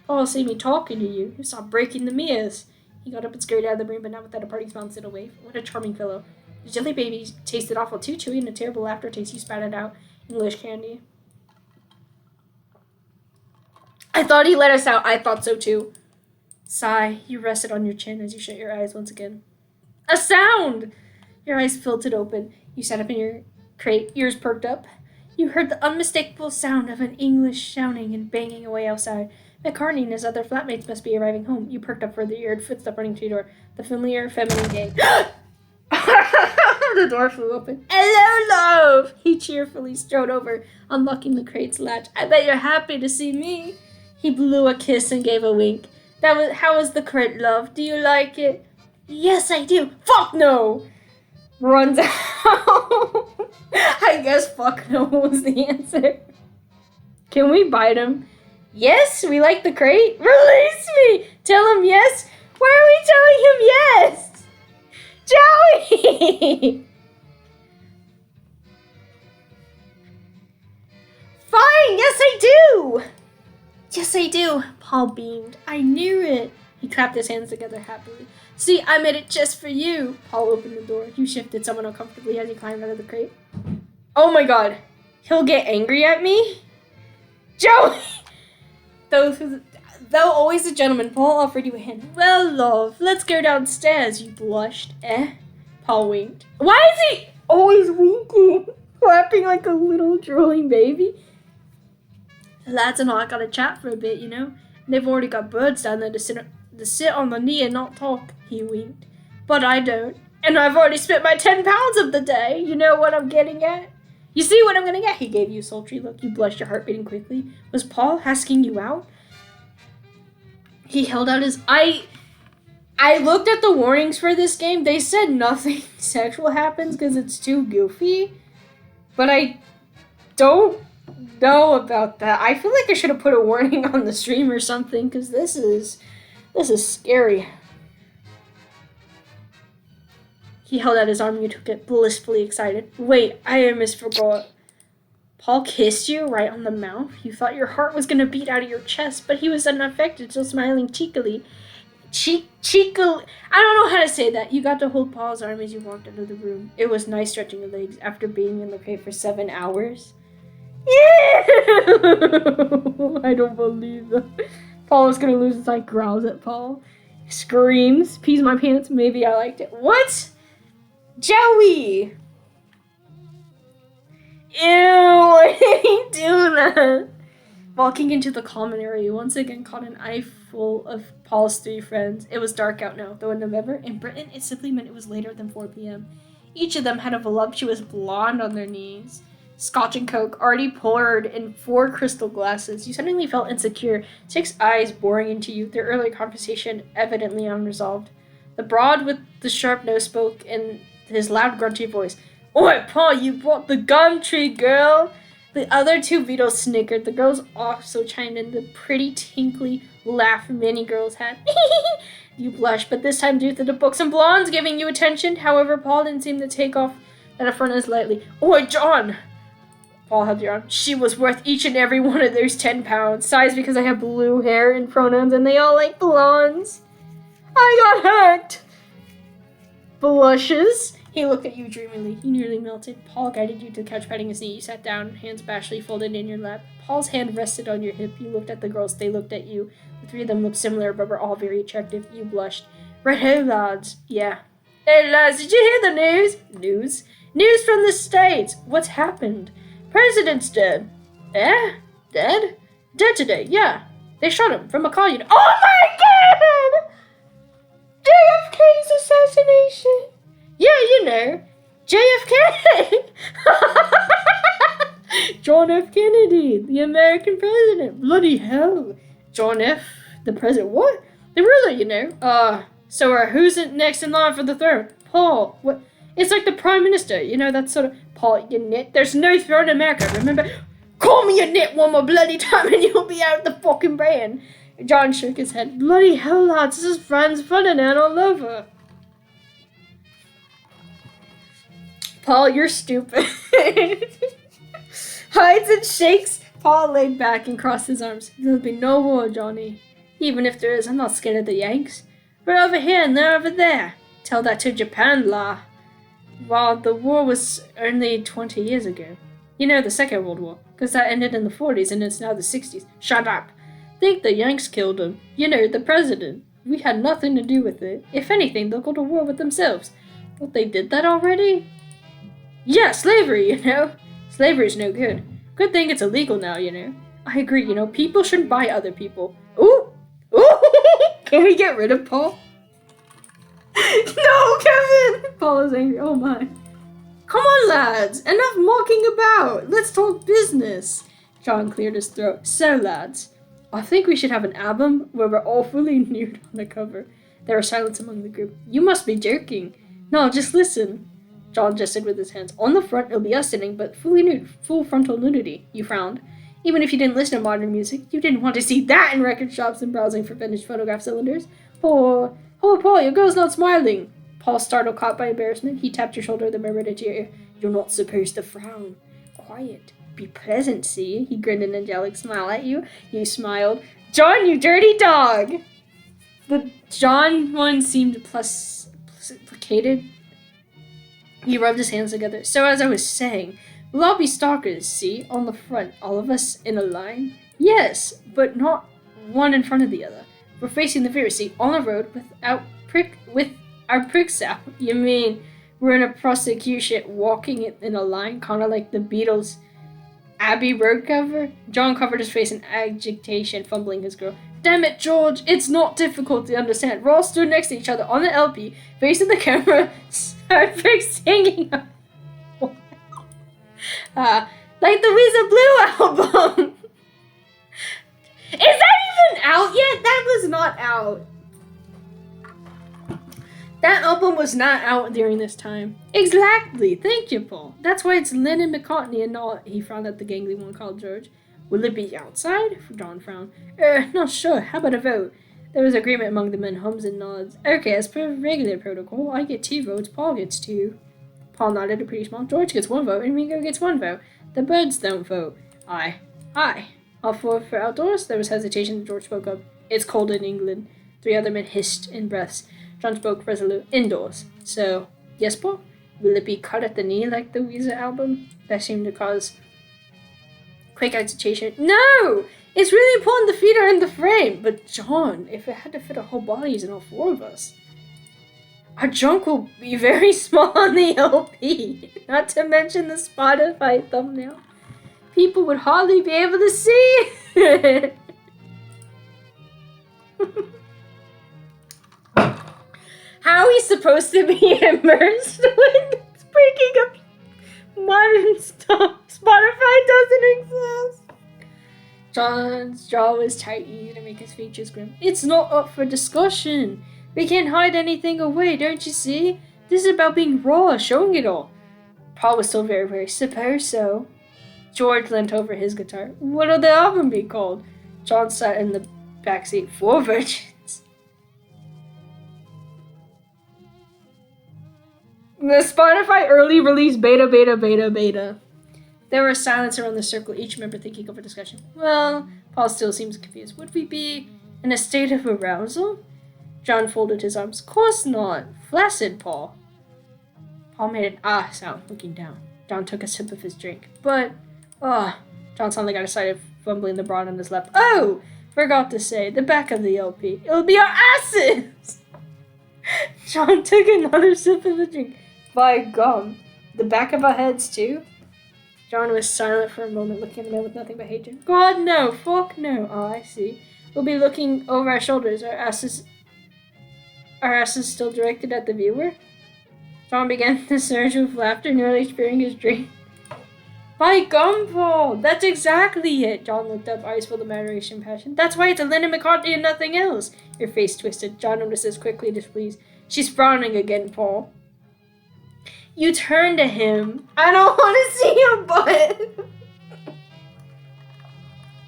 Paul see me talking to you. You saw breaking the mirrors. He got up and scurried out of the room, but not without a parting smile and stood away. What a charming fellow. The jelly baby tasted awful too chewy and a terrible aftertaste. You spat it out. English candy. I thought he let us out. I thought so too. Sigh. You rested on your chin as you shut your eyes once again. A sound! Your eyes filtered open. You sat up in your crate, ears perked up. You heard the unmistakable sound of an English shouting and banging away outside. McCartney and his other flatmates must be arriving home. You perked up further. You heard footsteps running to your door. The familiar feminine gang. The door flew open. Hello, love! He cheerfully strode over, unlocking the crate's latch. I bet you're happy to see me. He blew a kiss and gave a wink. How was the crate, love? Do you like it? Yes, I do. Fuck no! Runs out. I guess fuck no was the answer. Can we bite him? Yes, we like the crate. Release me! Tell him yes. Why are we telling him yes? Joey! Fine, yes I do! Yes I do. Paul beamed. I knew it. He clapped his hands together happily. See, I made it just for you. Paul opened the door. You shifted somewhat uncomfortably as he climbed out of the crate. Oh my god. He'll get angry at me? Joey! Though always a gentleman, Paul offered you a hand. Well, love, let's go downstairs, you blushed. Paul winked. Why is he always winking? Clapping like a little drooling baby? The lads and I gotta chat for a bit, you know? They've already got birds down there to sit on the knee and not talk, he winked. But I don't. And I've already spent my 10 pounds of the day. You know what I'm getting at? You see what I'm getting at? He gave you a sultry look. You blushed, your heart beating quickly. Was Paul asking you out? He held out his... I looked at the warnings for this game. They said nothing sexual happens because it's too goofy. But I don't know about that. I feel like I should have put a warning on the stream or something because this is scary. He held out his arm and you took it, blissfully excited. Wait, I almost forgot. Paul kissed you right on the mouth. You thought your heart was going to beat out of your chest, but he was unaffected, still smiling cheekily. Cheekily. I don't know how to say that. You got to hold Paul's arm as you walked out of the room. It was nice stretching your legs after being in the crate for 7 hours. I don't believe that. Paul is gonna lose his eye, growls at Paul. Screams, pees my pants, maybe I liked it. What? Joey! Ew, why did he do that? Walking into the common area, you once again caught an eye full of Paul's three friends. It was dark out now, though in November, in Britain, it simply meant it was later than 4 p.m. Each of them had a voluptuous blonde on their knees. Scotch and Coke already poured in 4 crystal glasses. You suddenly felt insecure, 6 eyes boring into you, their earlier conversation evidently unresolved. The broad with the sharp nose spoke in his loud, grunty voice. Oi, Paul, you brought the gum tree, girl! The other 2 Beatles snickered. The girls also chimed in the pretty, tinkly laugh many girls had. You blushed, but this time due to the books and blondes giving you attention. However, Paul didn't seem to take off that affront as lightly. Oi, John! Paul held your arm. She was worth each and every one of those 10 pounds. Sighs because I have blue hair and pronouns and they all like blondes. I got hacked! Blushes. He looked at you dreamily. You nearly melted. Paul guided you to the couch, patting his knee. You sat down, hands bashfully folded in your lap. Paul's hand rested on your hip. You looked at the girls. They looked at you. The 3 of them looked similar, but were all very attractive. You blushed. Right, hey, lads. Yeah. Hey, lads, did you hear the news? News? News from the States. What's happened? President's dead. Eh? Dead? Dead today, yeah. They shot him from a car unit. Oh my god! JFK's assassination! Yeah, you know, JFK! John F. Kennedy, the American president. Bloody hell. John F., the president. What? The ruler, you know. So who's next in line for the throne? Paul. What? It's like the prime minister, you know, that sort of... Paul, you nit. There's no throne in America, remember? Call me a nit one more bloody time and you'll be out of the fucking brain. John shook his head. Bloody hell, lads, this is Franz Ferdinand all over. Paul, you're stupid. Hides and shakes. Paul laid back and crossed his arms. There'll be no war, Johnny. Even if there is, I'm not scared of the Yanks. We're over here and they're over there. Tell that to Japan, la. Well, the war was only 20 years ago. You know, the Second World War, because that ended in the 40s and it's now the 60s. Shut up. Think the Yanks killed him. You know, the president. We had nothing to do with it. If anything, they'll go to war with themselves. But they did that already? Yeah, slavery, you know. Slavery's no good. Good thing it's illegal now, you know. I agree, you know, people shouldn't buy other people. Ooh! Ooh! Can we get rid of Paul? No, Kevin! Paul is angry. Oh my. Come on, lads. Enough mocking about. Let's talk business. John cleared his throat. So, lads, I think we should have an album where we're all fully nude on the cover. There was silence among the group. You must be joking. No, just listen. John gestured with his hands. On the front, it'll be us sitting, but fully nude. Full frontal nudity. You frowned. Even if you didn't listen to modern music, you didn't want to see that in record shops and browsing for vintage photograph cylinders. Oh, Paul, your girl's not smiling. Paul startled, caught by embarrassment. He tapped your shoulder, then murmured into your ear. You're not supposed to frown. Quiet. Be pleasant, see? He grinned an angelic smile at you. You smiled. John, you dirty dog! The John one seemed placated. He rubbed his hands together. So as I was saying, we'll all be stalkers, see? On the front, all of us in a line? Yes, but not one in front of the other. We're facing the rear, see? On the road with our pricks out. You mean we're in a prosecution walking in a line, kind of like the Beatles' Abbey Road cover? John covered his face in agitation, fumbling his girl. Damn it, George, it's not difficult to understand. We're all stood next to each other on the LP, facing the camera, our pricks hanging up. Like the Weezer Blue album. Is that even out yet? That was not out. That album was not out during this time. Exactly. Thank you, Paul. That's why it's Lennon McCartney and not. He frowned at the gangly one called George. Will it be outside? John frowned. Not sure. How about a vote? There was agreement among the men, hums and nods. Okay, as per regular protocol, I get 2 votes, Paul gets 2. Paul nodded a pretty small. George gets 1 vote, and Ringo gets 1 vote. The birds don't vote. Aye. All 4 for outdoors? There was hesitation. George spoke up. It's cold in England. 3 other men hissed in breaths. John spoke resolute. Indoors. So, yes, Paul? Will it be cut at the knee like the Weezer album? That seemed to cause Quick agitation. No! It's really important the feet are in the frame. But John, if it had to fit our whole bodies and all four of us, our junk will be very small on the LP. Not to mention the Spotify thumbnail. People would hardly be able to see it. How are we supposed to be immersed when it's breaking up modern stuff? Spotify doesn't exist. John's jaw was tight, easy to make his features grim. It's not up for discussion. We can't hide anything away, don't you see? This is about being raw, showing it all. Paul was still very, very suppose so. George leant over his guitar. What'll the album be called? John sat in the backseat. 4 Virgins. The Spotify early release beta. There was silence around the circle, each member thinking over discussion. Well, Paul still seems confused. Would we be in a state of arousal? John folded his arms. Course not. Flaccid, Paul. Paul made an ah sound, looking down. John took a sip of his drink. But, John suddenly got excited, fumbling the broad on his lap. Oh! Forgot to say, the back of the LP. It'll be our asses! John took another sip of the drink. By gum. The back of our heads, too? John was silent for a moment, looking at the man with nothing but hatred. God, no! Fuck no! Oh, I see. We'll be looking over our shoulders, our asses still directed at the viewer? John began to surge with laughter, nearly spearing his drink. By gum, Paul! That's exactly it! John looked up, eyes full of adoration and passion. That's why it's a Lennon McCartney and nothing else! Your face twisted. John noticed this quickly, displeased. She's frowning again, Paul. You turn to him. I don't want to see your butt!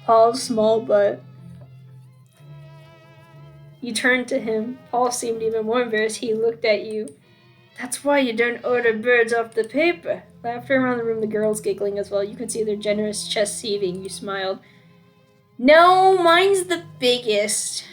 Paul's small butt. You turned to him. Paul seemed even more embarrassed. He looked at you. That's why you don't order birds off the paper. Laughter around the room, the girls giggling as well. You could see their generous chests heaving. You smiled. No, mine's the biggest.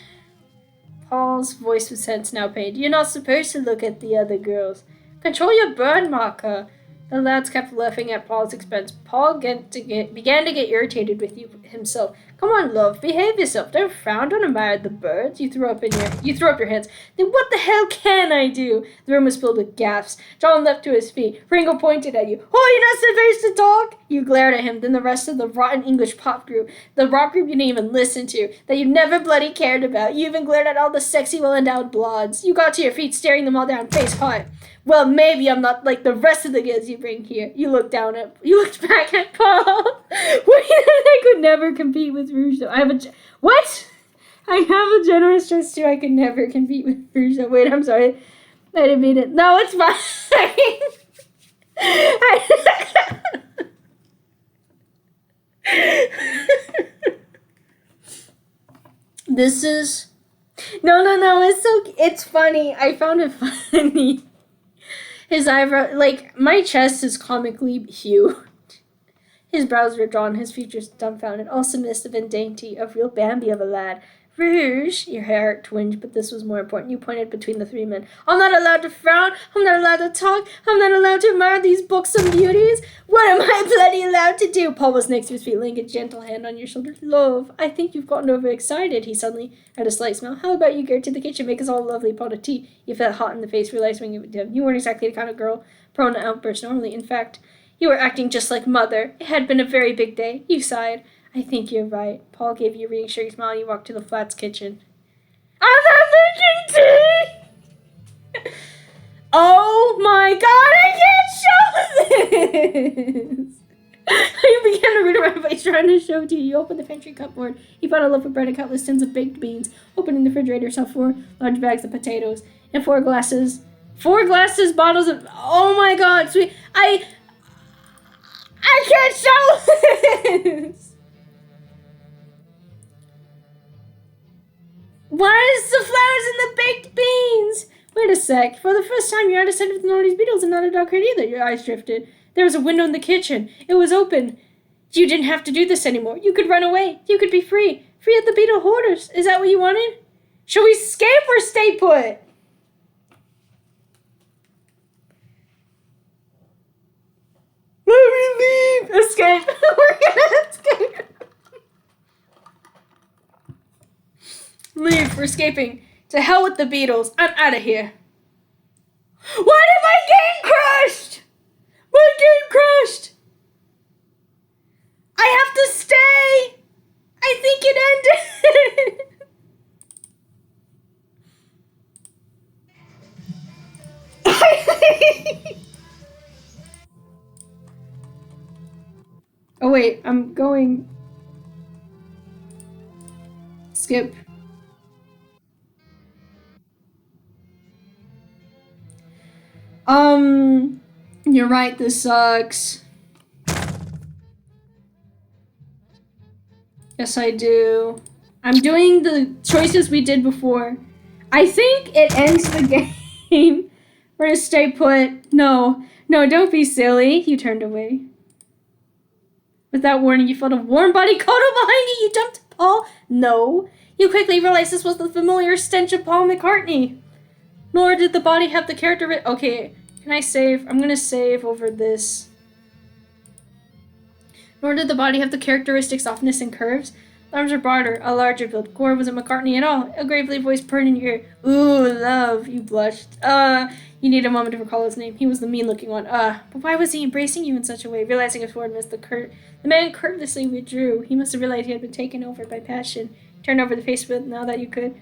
Paul's voice was tense, now pained. You're not supposed to look at the other girls. Control your bird marker. The lads kept laughing at Paul's expense. Paul began to get irritated with you himself. Come on, love, behave yourself. Don't frown, don't admire the birds. You threw up your hands. Then what the hell can I do? The room was filled with gasps. John leapt to his feet. Ringo pointed at you. Oh, you're not supposed to talk? You glared at him. Then the rest of the rotten English pop group, the rock group you didn't even listen to, that you never bloody cared about. You even glared at all the sexy, well-endowed blondes. You got to your feet, staring them all down, face high. Well, maybe I'm not like the rest of the girls you bring here. You looked back at Paul. Wait, I could never compete with Rouge, though. What? I have a generous chest, too. I could never compete with Rouge, though. Wait, I'm sorry. I didn't mean it. No, it's fine. This is... No, it's funny. I found it funny. His eyebrow, my chest is comically huge. His brows were drawn, his features dumbfounded, all submissive and dainty, a real Bambi of a lad. Rouge, your hair twinged, but this was more important. You pointed between the three men. I'm not allowed to frown. I'm not allowed to talk. I'm not allowed to admire these buxom beauties. What am I bloody allowed to do? Paul was next to his feet, laying a gentle hand on your shoulder. Love, I think you've gotten overexcited. He suddenly had a slight smile. How about you go to the kitchen, make us all a lovely pot of tea? You felt hot in the face, realizing you weren't exactly the kind of girl prone to outbursts normally. In fact, you were acting just like Mother. It had been a very big day. You sighed. I think you're right. Paul gave you a reassuring smile and you walked to the Flats kitchen. I'm not making tea! Oh my god, I can't show this! You began to read around by trying to show tea. You opened the pantry cupboard. You found a loaf of bread and countless tins of baked beans. Opening the refrigerator, saw 4 large bags of potatoes and 4 glasses, bottles of... Oh my god, sweet... I can't show this! Why is the flowers in the baked beans? Wait a sec. For the first time, you're out of sight of the noise beetles and not a dog heard either. Your eyes drifted. There was a window in the kitchen. It was open. You didn't have to do this anymore. You could run away. You could be free. Free of the beetle hoarders. Is that what you wanted? Shall we escape or stay put? Let me leave! Escape! We're gonna escape! Leave, we're escaping. To hell with the Beatles. I'm out of here. Why did my game crashed? My game crashed! I have to stay! I think it ended! Oh wait, I'm going... Skip. You're right, this sucks. Yes, I do. I'm doing the choices we did before. I think it ends the game. We're gonna stay put. No, don't be silly. You turned away. Without warning, you felt a warm body cuddle behind you. You jumped Paul. No. You quickly realized this was the familiar stench of Paul McCartney. Nor did the body have the character... Okay, can I save? I'm gonna save over this. Nor did the body have the characteristic softness and curves. The arms are broader, a larger build. Gore wasn't McCartney at all. A gravely voiced purred in your ear. Ooh, love, you blushed. You need a moment to recall his name. He was the mean-looking one. But why was he embracing you in such a way? Realizing his word missed the man courteously withdrew. He must have realized he had been taken over by passion. Turned over the face with now that you could.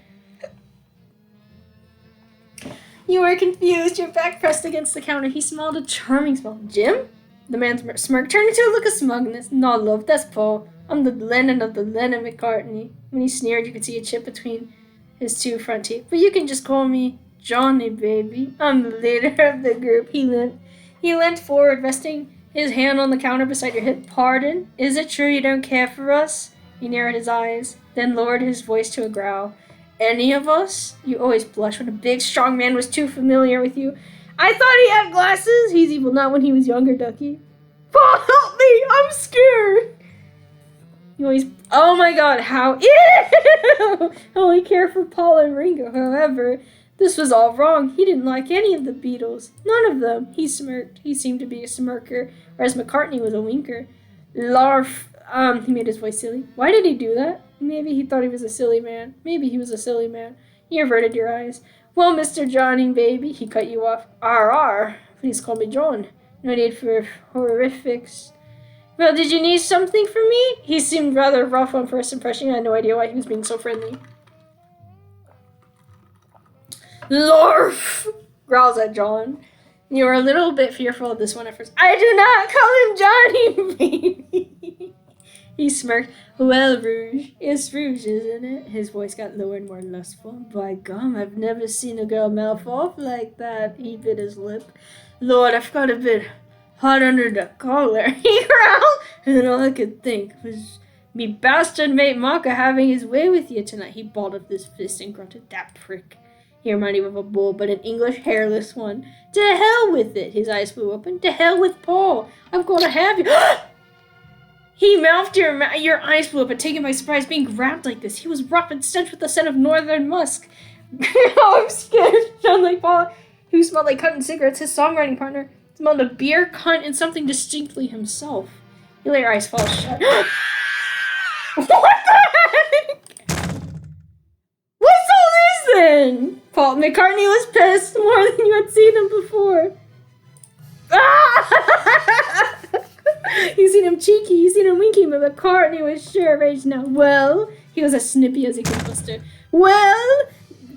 You were confused, your back pressed against the counter. He smiled a charming smile. Jim? The man's smirk turned into a look of smugness. No, love, that's Paul. I'm the Lennon of the Lennon McCartney. When he sneered, you could see a chip between his two front teeth. But you can just call me Johnny, baby. I'm the leader of the group. He leant forward, resting his hand on the counter beside your hip. Pardon? Is it true you don't care for us? He narrowed his eyes, then lowered his voice to a growl. Any of us? You always blush when a big, strong man was too familiar with you. I thought he had glasses. He's evil, not when he was younger, Ducky. Paul, help me! I'm scared. You always... Oh my god, how... Ew! I only care for Paul and Ringo. However, this was all wrong. He didn't like any of the Beatles. None of them. He smirked. He seemed to be a smirker, whereas McCartney was a winker. Larf. He made his voice silly. Why did he do that? Maybe he thought he was a silly man. Maybe he was a silly man. You averted your eyes. Well, Mr. Johnny, baby, he cut you off. R. Please call me John. No need for horrifics. Well, did you need something from me? He seemed rather rough on first impression. I had no idea why he was being so friendly. Lorf! Growls at John. You were a little bit fearful of this one at first. I do not call him Johnny, baby. He smirked. Well, Rouge. It's Rouge, isn't it? His voice got lower and more lustful. By gum, I've never seen a girl mouth off like that. He bit his lip. Lord, I've got a bit hot under the collar. He growled. And all I could think was me bastard mate Marka having his way with you tonight. He balled up his fist and grunted. That prick. He reminded me of a bull, but an English hairless one. To hell with it. His eyes flew open. To hell with Paul. I've got to have you. He mouthed your eyes flew up and taken by surprise being grabbed like this. He was rough and stench with the scent of northern musk. Oh, I'm scared. Sound like Paul, who smelled like cotton cigarettes. His songwriting partner smelled of beer, cunt, and something distinctly himself. You let your eyes fall shut. What the heck? What's all this then? Paul McCartney was pissed more than you had seen him before. Ah! You seen him cheeky, you seen him winky, but McCartney was sure of age now. Well, he was as snippy as he could muster. Well,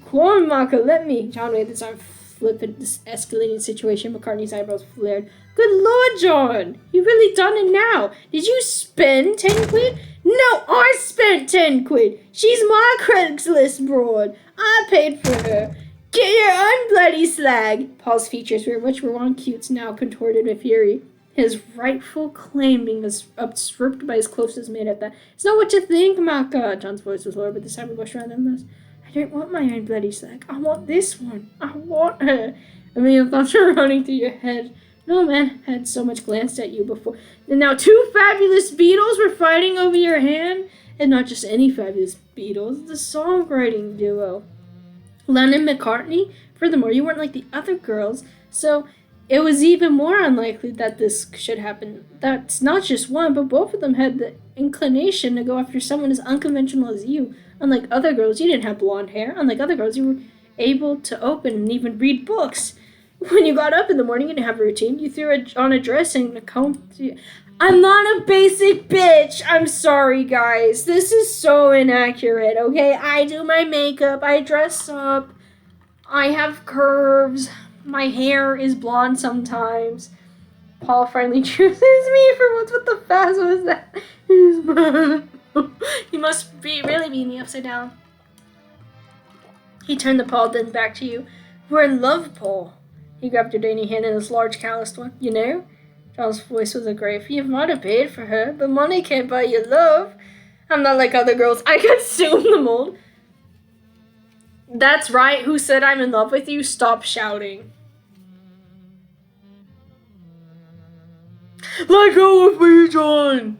Cornmarker, let me. John waved his arm, flippant this escalating situation. McCartney's eyebrows flared. Good Lord, John, you really done it now. Did you spend 10 quid? No, I spent 10 quid. She's my Craigslist broad. I paid for her. Get your own bloody slag. Paul's features were much more on cutes now, contorted with fury. His rightful claim being usurped by his closest mate at that. It's not what you think, Maka. John's voice was lower, but this time he blushed rather than this. I don't want my own bloody slag. I want this one. I want her. I mean, thoughts were running through your head. No man had so much glanced at you before. And now 2 fabulous Beatles were fighting over your hand. And not just any fabulous Beatles, the songwriting duo. Lennon McCartney. Furthermore, you weren't like the other girls, so It was even more unlikely that this should happen. That's not just one, but both of them had the inclination to go after someone as unconventional as you. Unlike other girls, you didn't have blonde hair. Unlike other girls, you were able to open and even read books. When you got up in the morning, you didn't have a routine. You threw on a dress and a comb. I'm not a basic bitch. I'm sorry, guys. This is so inaccurate, okay? I do my makeup. I dress up. I have curves. My hair is blonde sometimes. Paul finally chooses me for once. What the fast was that? He must be really being the upside down. He turned the Paul, then back to you. We're in love, Paul. He grabbed your dainty hand in his large calloused one. You know? John's voice was a grave. You might have paid for her, but money can't buy you love. I'm not like other girls. I consume the mold. That's right. Who said I'm in love with you? Stop shouting. Let go of me, John!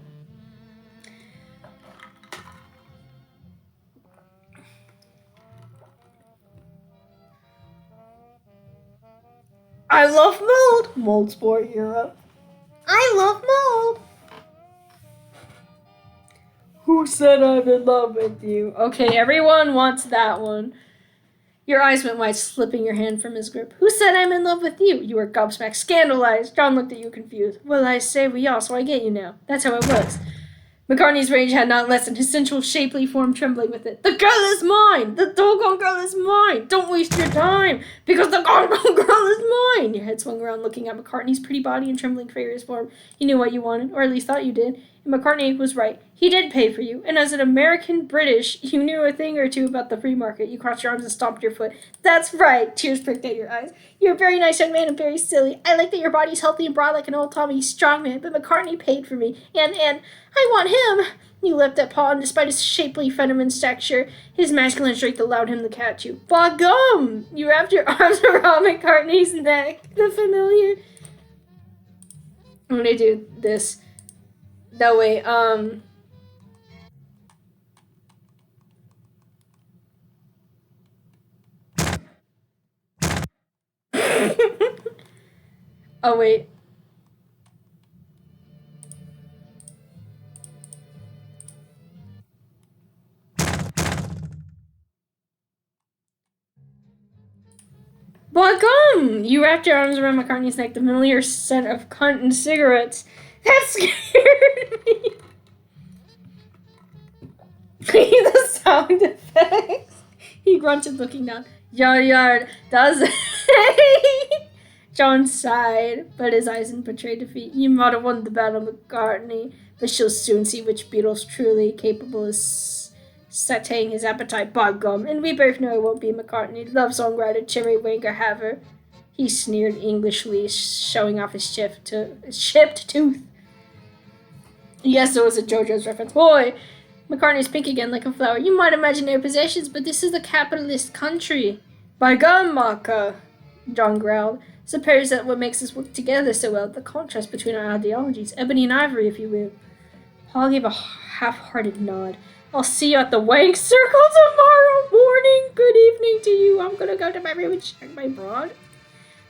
I love mold! Mold Sport Europe. I love mold! Who said I'm in love with you? Okay, everyone wants that one. Your eyes went wide, slipping your hand from his grip. Who said I'm in love with you? You were gobsmacked, scandalized. John looked at you confused. Well, I say we are, so I get you now. That's how it works. McCartney's rage had not lessened, his sensual, shapely form trembling with it. The girl is mine! The doggone girl is mine! Don't waste your time! Because the doggone girl is mine! Your head swung around, looking at McCartney's pretty body and trembling, furious form. You knew what you wanted, or at least thought you did. And McCartney was right. He did pay for you, and as an American British, you knew a thing or two about the free market. You crossed your arms and stomped your foot. That's right! Tears pricked at your eyes. You're a very nice young man and very silly. I like that your body's healthy and broad like an old Tommy strong man, but McCartney paid for me, and I want him. You leapt at Paul, and despite his shapely, feminine stature, his masculine strength allowed him to catch you. By gum! You wrapped your arms around McCartney's neck. The familiar... I'm gonna do this. No, wait, oh, wait. By gum! You wrapped your arms around McCartney's neck, the familiar scent of cunt and cigarettes. That scared me. The sound effects. He grunted, looking down. Yard, does it? John sighed, but his eyes betrayed defeat. You might have won the battle, McCartney, but she'll soon see which Beatle's truly capable of satiating his appetite. By gum, and we both know it won't be McCartney. Love songwriter, cherry wanker haver. He sneered Englishly, showing off his chipped tooth. Yes, it was a JoJo's reference. Boy, McCartney's pink again like a flower. You might imagine their possessions, but this is a capitalist country. By gum, Marco, John growled. Suppose that what makes us work together so well, the contrast between our ideologies, ebony and ivory, if you will. Paul gave a half-hearted nod. I'll see you at the wank circle tomorrow morning. Good evening to you. I'm gonna go to my room and check my broad.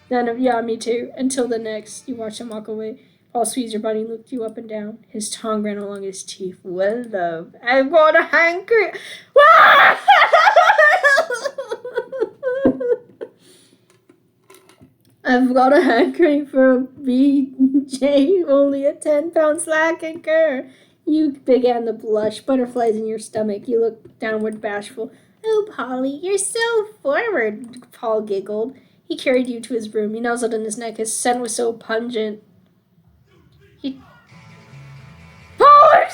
Then, yeah, me too. Until the next. You watch him walk away. Paul squeezed your body and looked you up and down. His tongue ran along his teeth. Well, love, I've got a hankering. I've got a hankering for a BJ, only a 10-pound slacking cur. You began to blush, butterflies in your stomach. You looked downward bashful. Oh, Polly, you're so forward, Paul giggled. He carried you to his room. He nuzzled in his neck. His scent was so pungent. Paul, I'm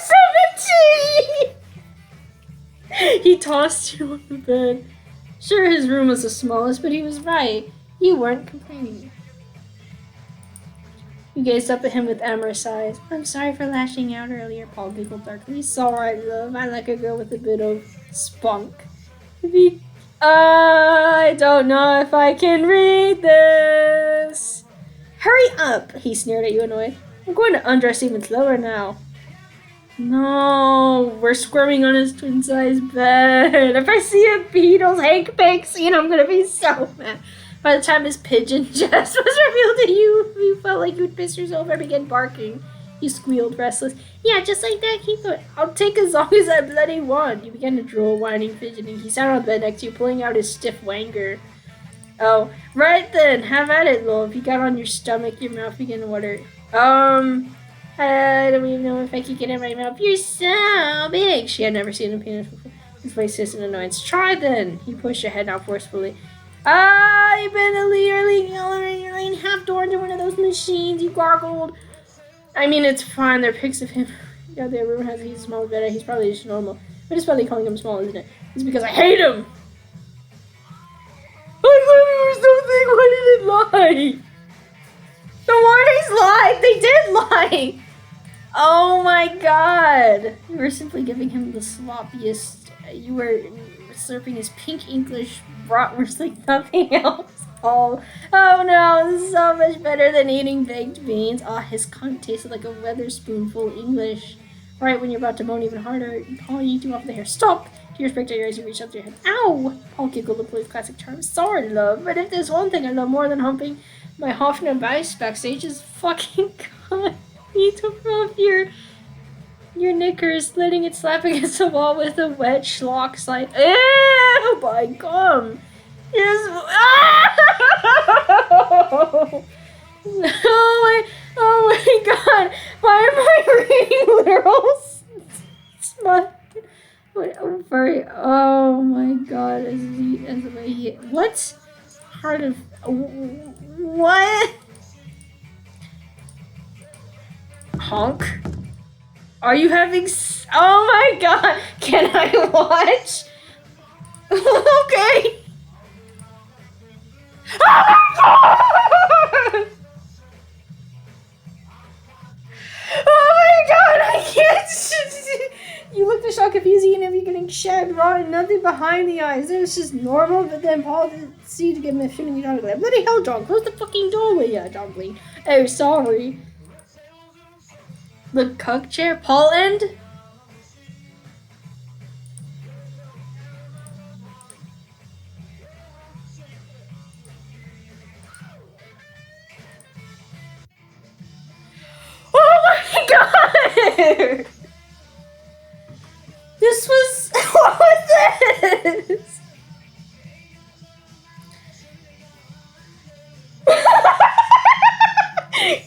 17! He tossed you on the bed. Sure, his room was the smallest, but he was right. You weren't complaining. You gazed up at him with amorous eyes. I'm sorry for lashing out earlier, Paul giggled darkly. It's all right, love. I like a girl with a bit of spunk. I don't know if I can read this. Hurry up, he sneered at you, annoyed. I'm going to undress even slower now. No, we're squirming on his twin-sized bed. If I see a Beatles Hank Bank scene, I'm going to be so mad. By the time his pigeon chest was revealed to you, you felt like you would piss yourself and began barking. He squealed, restless. Yeah, just like that, keep it. I'll take as long as I bloody want. You began to drool, whining, fidgeting. He sat on the bed next to you, pulling out his stiff wanger. Oh, right then, have at it, love. He got on your stomach, your mouth began to water. I don't even know if I could get it in my mouth. You're so big. She had never seen a penis before. His voice hissed in annoyance. Try then. He pushed her head out forcefully. You've been early yelling. You're laying half door into one of those machines. You gargled. I mean, it's fine. There are pics of him. Yeah, the rumor has he's small, better. He's probably just normal. But it's probably calling him small, isn't it? It's because I hate him. I thought we were something. Why did it lie? The warnings lied. They did lie. Oh my god. You were simply giving him the sloppiest. You were slurping his pink English bratwurst like nothing else. Oh no, this is so much better than eating baked beans. His cunt tasted like a Weatherspoonful English. Right when you're about to moan even harder, Paul yanked you off the hair. Stop! Tears pricked at your eyes, you reached up to your head. Ow! Paul giggled to play with classic charm. Sorry, love, but if there's one thing I love more than humping my Hoffner Weiss backstage is fucking cunt. You took off your knickers, letting it slap against the wall with a wet schlock slide. Ew! By gum! Yes. Oh my god! Why am I reading literal smut? Wait, furry. Oh my god! As the way he. What? Heart of. What? Honk? Are you having? Oh my god! Can I watch? Okay. Oh my god! Oh my god! I can't. You looked at shock, confused, and if you're getting shagged raw and nothing behind the eyes. It was just normal, but then Paul didn't see to get me shooting you down. Bloody hell, John! Close the fucking doorway, yeah, John blinked. Oh, sorry. The cuck chair, Paul end. Oh my god! This was what was this?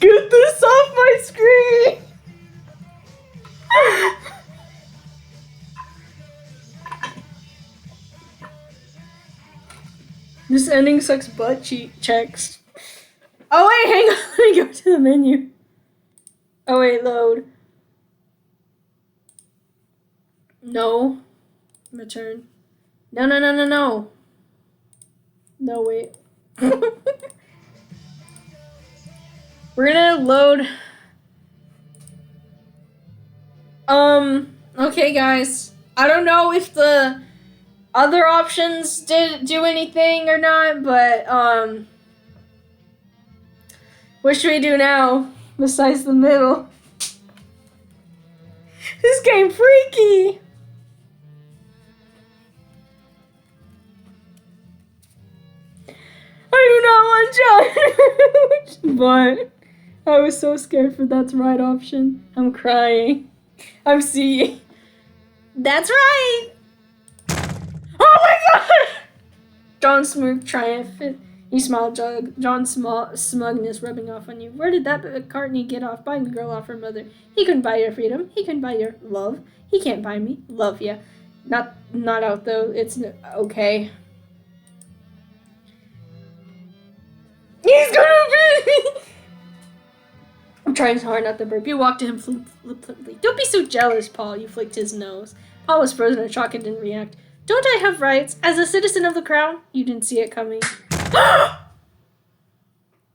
Get this off my screen! This ending sucks butt cheek checks. Oh wait, hang on, let me go to the menu. Oh wait, load. No. Return. No. No, wait. We're gonna load. Okay guys. I don't know if the other options did do anything or not, but, what should we do now? Besides the middle. This game freaky! I do not want challenge, but I was so scared for that's right option. I'm crying. I'm seeing. That's right! Oh my god! John smirked triumphant. He smiled, John's smugness rubbing off on you. Where did that McCartney get off buying the girl off her mother? He couldn't buy your freedom. He couldn't buy your love. He can't buy me. Love ya. Not out though. It's okay. He's gonna be. I'm trying so hard not to burp. You walked to him flippantly. Don't be so jealous, Paul. You flicked his nose. Paul was frozen in shock and didn't react. Don't I have rights? As a citizen of the crown? You didn't see it coming.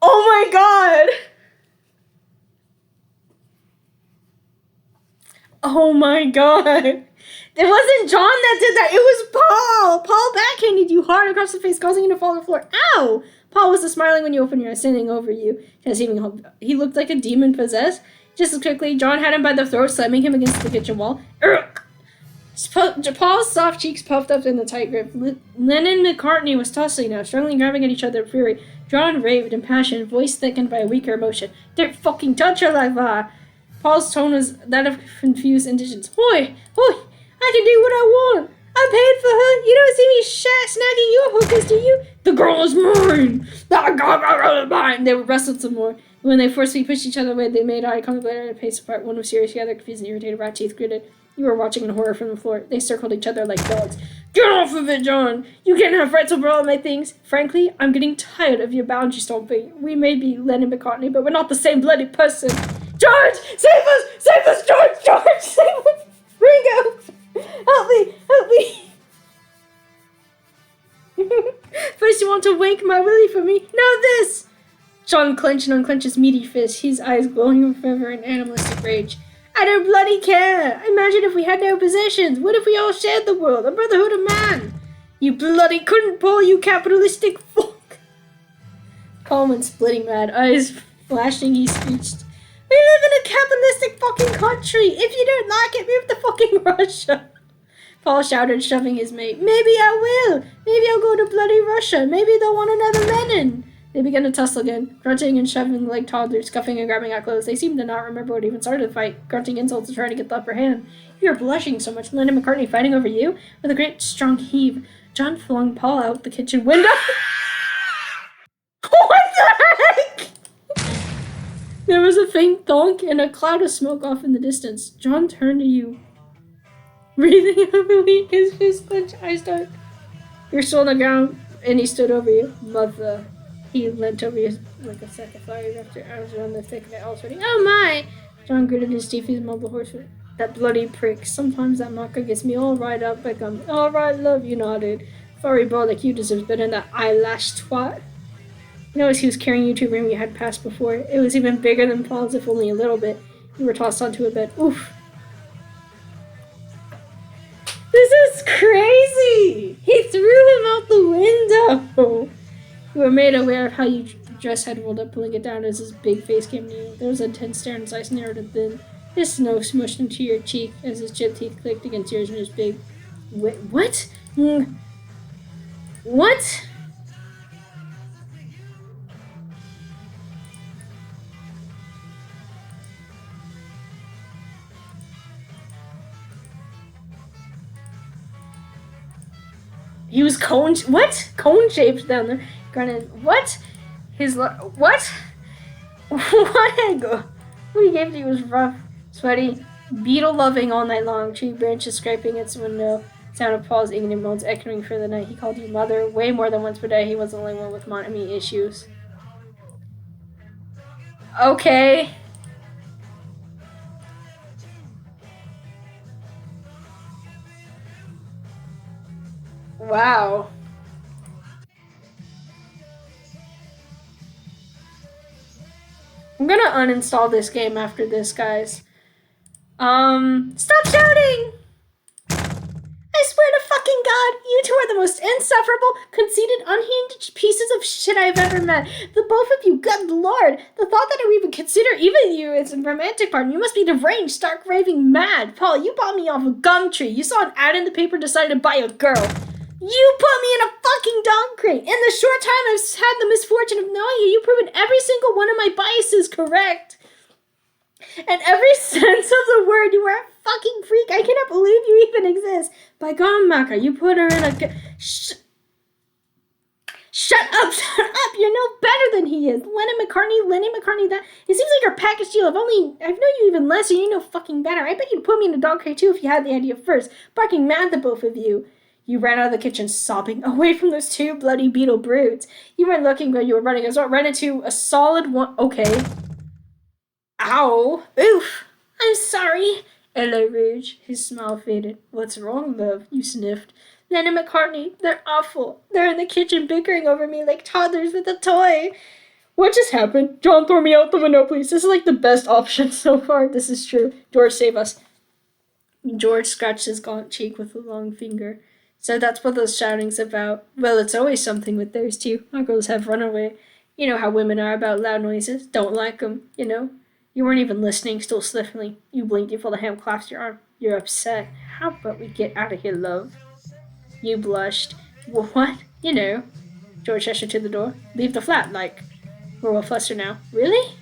Oh my god! Oh my god! It wasn't John that did that, it was Paul! Paul backhanded you hard across the face, causing you to fall on the floor. Ow! Paul was smiling when you opened your eyes, standing over you. He looked like a demon possessed. Just as quickly, John had him by the throat, slamming him against the kitchen wall. Urgh! Paul's soft cheeks puffed up in the tight grip. Lennon and McCartney was tussling now, struggling, grabbing at each other in fury. John raved in passion, voice thickened by a weaker emotion. Don't fucking touch her like that! Paul's tone was that of confused indigence. Hoy! Hoy! I can do what I want! I paid for her! You don't see me snagging your hookers, do you? The girl is mine! The girl is mine! They wrestled some more. When they forcefully pushed each other away, they made eye contact later at a pace apart. One was serious, the other confused and irritated. Rat teeth gritted. You were watching in horror from the floor. They circled each other like dogs. Get off of it, John! You can't have rights over all my things. Frankly, I'm getting tired of your boundary stomping. We may be Lennon McCartney, but we're not the same bloody person. George! Save us! Save us, George! George! Save us! Ringo! Help me! Help me! First you want to wake my willy for me, now this! John clenched and unclenched his meaty fist, his eyes glowing with fervor and animalistic rage. I don't bloody care! Imagine if we had no possessions! What if we all shared the world? A brotherhood of man! You bloody couldn't, Paul, you capitalistic fuck! Paul went splitting mad, eyes flashing, he screeched. We live in a capitalistic fucking country! If you don't like it, move to fucking Russia! Paul shouted, shoving his mate. Maybe I will! Maybe I'll go to bloody Russia! Maybe they'll want another Lenin! They began to tussle again, grunting and shoving like toddlers, scuffing and grabbing at clothes. They seemed to not remember what even started the fight, grunting insults and trying to get the upper hand. You're blushing so much, Lennon McCartney fighting over you? With a great strong heave, John flung Paul out the kitchen window. What the heck? There was a faint thunk and a cloud of smoke off in the distance. John turned to you, breathing heavily, his fist clenched, eyes dark. You're still on the ground, and he stood over you. Mother. He leant over you like a sack of fire, wrapped your arms around the thick of it, all sweating. Oh my! John gritted his teeth, his mumbled hoarse. That bloody prick. Sometimes that marker gets me all right up, like all right, love, you nodded. Furry boy like you deserves better than that eyelash twat. You noticed he was carrying you to a room you had passed before. It was even bigger than Paul's, if only a little bit. You were tossed onto a bed. Oof. This is crazy! He threw him out the window! You were made aware of how your dress had rolled up, pulling it down as his big face came near you. There was a intense stare in his eyes, narrowed and thin. His snow smushed into your cheek as his chipped teeth clicked against yours and his big... Wait, what? What? He was cone... What? Cone-shaped down there. Granted, what? What? What he gave to you was rough, sweaty, beetle-loving all night long, tree branches scraping its window, sound of Paul's ignorant moans echoing for the night. He called you mother way more than once per day. He was the only one with mommy issues. Okay. Wow. I'm gonna uninstall this game after this, guys. Stop shouting! I swear to fucking God, you two are the most insufferable, conceited, unhinged pieces of shit I've ever met. The both of you, good lord! The thought that I would even consider even you as a romantic partner, you must be deranged, stark raving mad. Paul, you bought me off a gum tree. You saw an ad in the paper and decided to buy a girl. You put me in a fucking dog crate. In the short time I've had the misfortune of knowing you, you've proven every single one of my biases correct. And every sense of the word, you are a fucking freak. I cannot believe you even exist. By God, Maka, you put her in a... Shut up, shut up. You're no better than he is. Lennon McCartney, that... It seems like our package deal. I've known you even less, and you're no fucking better. I bet you'd put me in a dog crate too if you had the idea first. Barking mad at both of you. You ran out of the kitchen sobbing, away from those two bloody beetle brutes. You weren't looking where you were running. I ran into a solid one... Okay. Ow. Oof. I'm sorry. Hello, Rouge. His smile faded. What's wrong, love? You sniffed. Lennon McCartney, they're awful. They're in the kitchen bickering over me like toddlers with a toy. What just happened? John, throw me out the window, please. This is like the best option so far. This is true. George, save us. George scratched his gaunt cheek with a long finger. So that's what those shouting's about. Well, it's always something with those two. My girls have run away. You know how women are about loud noises. Don't like them, you know. You weren't even listening, still sniffling. You blinked, you felt a hand clasp your arm. You're upset. How about we get out of here, love? You blushed. Well, what? You know. George gestured to the door. Leave the flat, like. We're all flustered now. Really?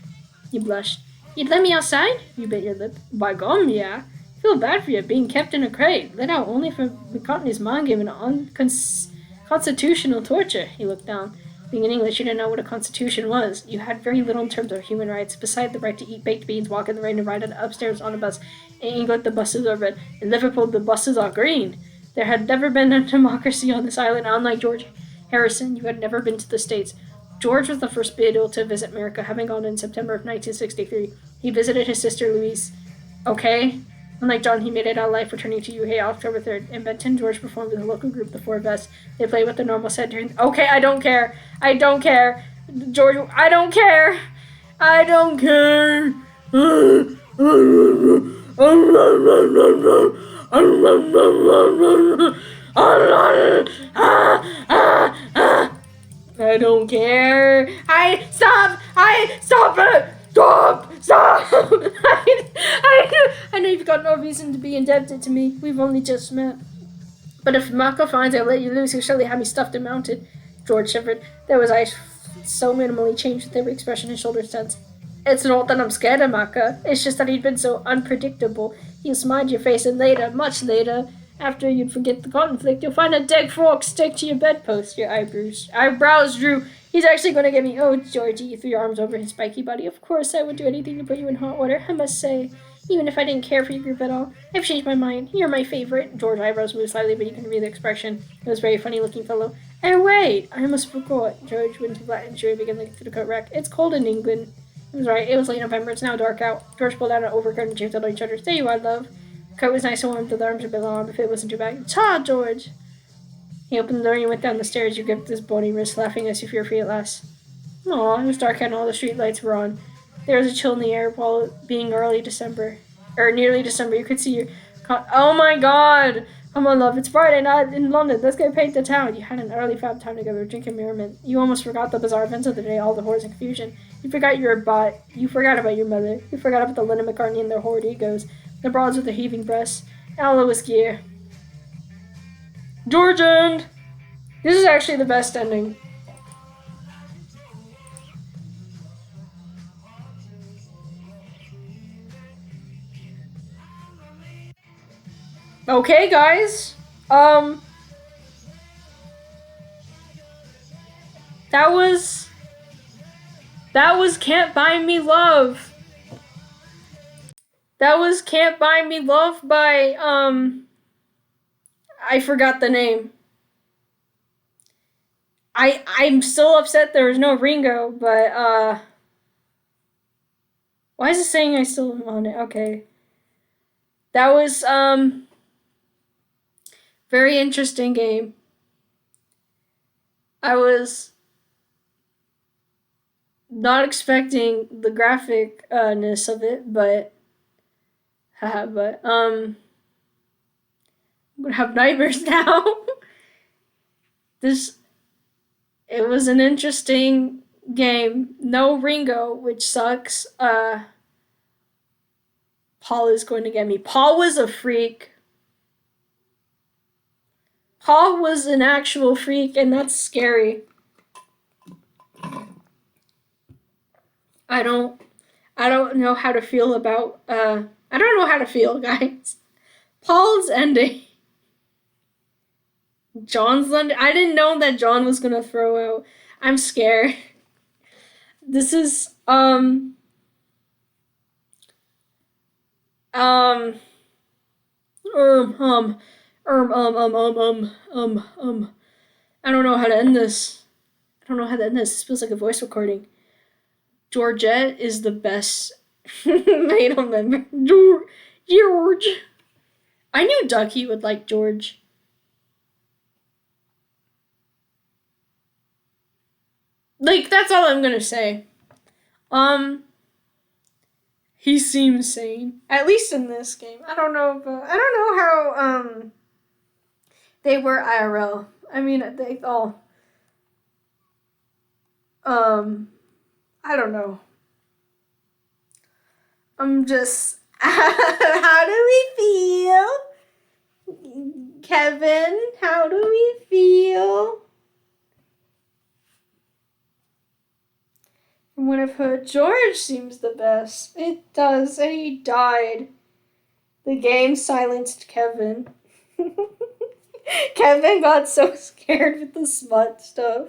You blushed. You'd let me outside? You bit your lip. By gum, yeah. Feel bad for you being kept in a crate, let out only for McCartney's mind game and unconstitutional torture. He looked down. Being in English, you didn't know what a constitution was. You had very little in terms of human rights, beside the right to eat baked beans, walk in the rain, and ride upstairs on a bus. In England, the buses are red. In Liverpool, the buses are green. There had never been a democracy on this island, unlike George Harrison. You had never been to the States. George was the first Beatle to visit America, having gone in September of 1963. He visited his sister Louise. Okay? Unlike John, he made it out alive, returning to UK October 3rd. In Benton, George performed with a local group, the Four Vests. They played with the normal set during... Okay, I don't care. I don't care. George, I don't care. I don't care. I don't care. Stop it. Stop. I know you've got no reason to be indebted to me. We've only just met. But if Mako finds I'll let you loose, he'll surely have me stuffed and mounted. George shivered. There was eyes so minimally changed with every expression his shoulders tense. It's not that I'm scared of Maka. It's just that he'd been so unpredictable. He'll smile your face, and later, much later, after you'd forget the conflict, you'll find a dead fork stick to your bedpost. Your eyebrows drew. He's actually going to get me. Oh, Georgie, you threw your arms over his spiky body. Of course, I would do anything to put you in hot water. I must say, even if I didn't care for your group at all, I've changed my mind. You're my favorite. George's eyebrows moved slightly, but you couldn't read the expression. It was a very funny-looking fellow. Oh, wait, I almost forgot. George went to flat and Jerry began looking through the coat rack. It's cold in England. He was right. It was late November. It's now dark out. George pulled out an overcoat and chafed on each other. There you are, love. The coat was nice and warm, though the arms were a bit long. The fit wasn't too bad. Ta, George! He opened the door and you went down the stairs. You gripped his bony wrist, laughing as if you were free at last. Aw, it was dark out and all the street lights were on. There was a chill in the air while it being nearly December. You could see your... Oh my god! Come on, love. It's Friday night in London. Let's go paint the town. You had an early fab time together, drinking merriment. You almost forgot the bizarre events of the day, all the horrors and confusion. You forgot You forgot about your mother. You forgot about the Lennon McCartney and their horrid egos. The broads with their heaving breasts. All the whiskey. George end! This is actually the best ending. Okay, guys. That was Can't Buy Me Love. That was Can't Buy Me Love by, I forgot the name. I'm still upset there was no Ringo, but, why is it saying I still am on it? Okay. That was, very interesting game. I was not expecting the graphicness of it, but I'm gonna have nightmares now. It was an interesting game. No Ringo, which sucks. Paul is going to get me. Paul was a freak. Paul was an actual freak, and that's scary. I don't know how to feel about, I don't know how to feel, guys. Paul's ending. John's ending. I didn't know that John was gonna throw out. I'm scared. This is, I don't know how to end this. This feels like a voice recording. Georgette is the best male member. George. I knew Ducky would like George. Like, that's all I'm gonna say. He seems sane. At least in this game. I don't know how, they were IRL. I mean, they all, I don't know. I'm just, how do we feel? Kevin, how do we feel? From what I've heard, George seems the best. It does, and he died. The game silenced Kevin. Kevin got so scared with the smut stuff.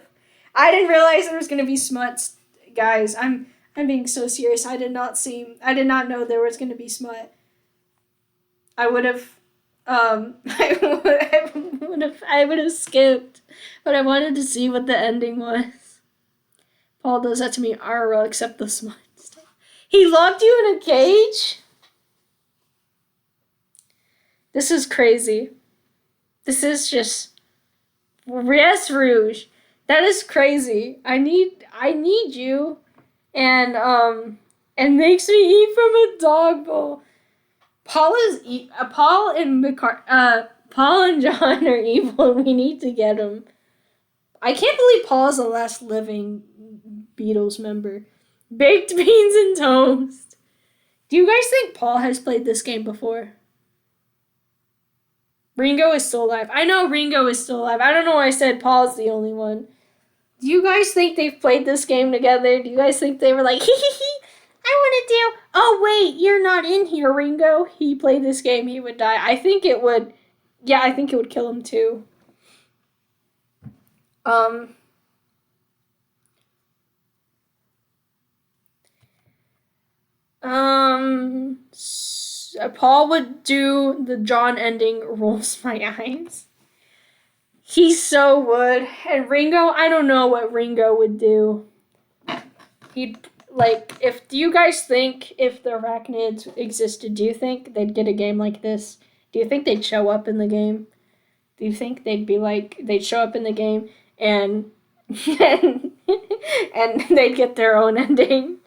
I didn't realize there was gonna be smuts, guys. I'm being so serious. I did not know there was gonna be smut. I would have I would have skipped, but I wanted to see what the ending was. Paul does that to me, IRL, except the smut stuff. He locked you in a cage? This is crazy. This is just yes, Rouge. That is crazy. I need you, and makes me eat from a dog bowl. Paul and John are evil, and we need to get them. I can't believe Paul is the last living Beatles member. Baked beans and toast. Do you guys think Paul has played this game before? Ringo is still alive. I know Ringo is still alive. I don't know why I said Paul's the only one. Do you guys think they've played this game together? Do you guys think they were like, hee hee hee, I want to do... Oh, wait, you're not in here, Ringo. He played this game, he would die. I think it would... Yeah, I think it would kill him, too. Paul would do the John ending, rolls my eyes. He so would. And Ringo, I don't know what Ringo would do. He'd, do you guys think if the arachnids existed, do you think they'd get a game like this? Do you think they'd show up in the game? Do you think they'd show up in the game and and they'd get their own ending?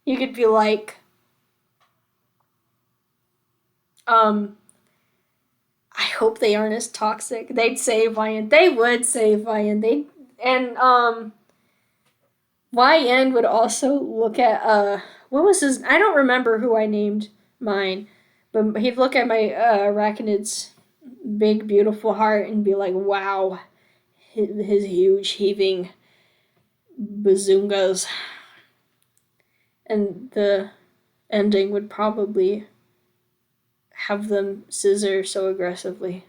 You could be like, I hope they aren't as toxic. They'd save Vian. They would save Vian. YN would also look at, what was his, I don't remember who I named mine, but he'd look at my arachnid's big, beautiful heart and be like, wow, his huge, heaving bazoongas. And the ending would probably have them scissor so aggressively.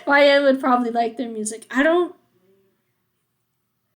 YN would probably like their music. I don't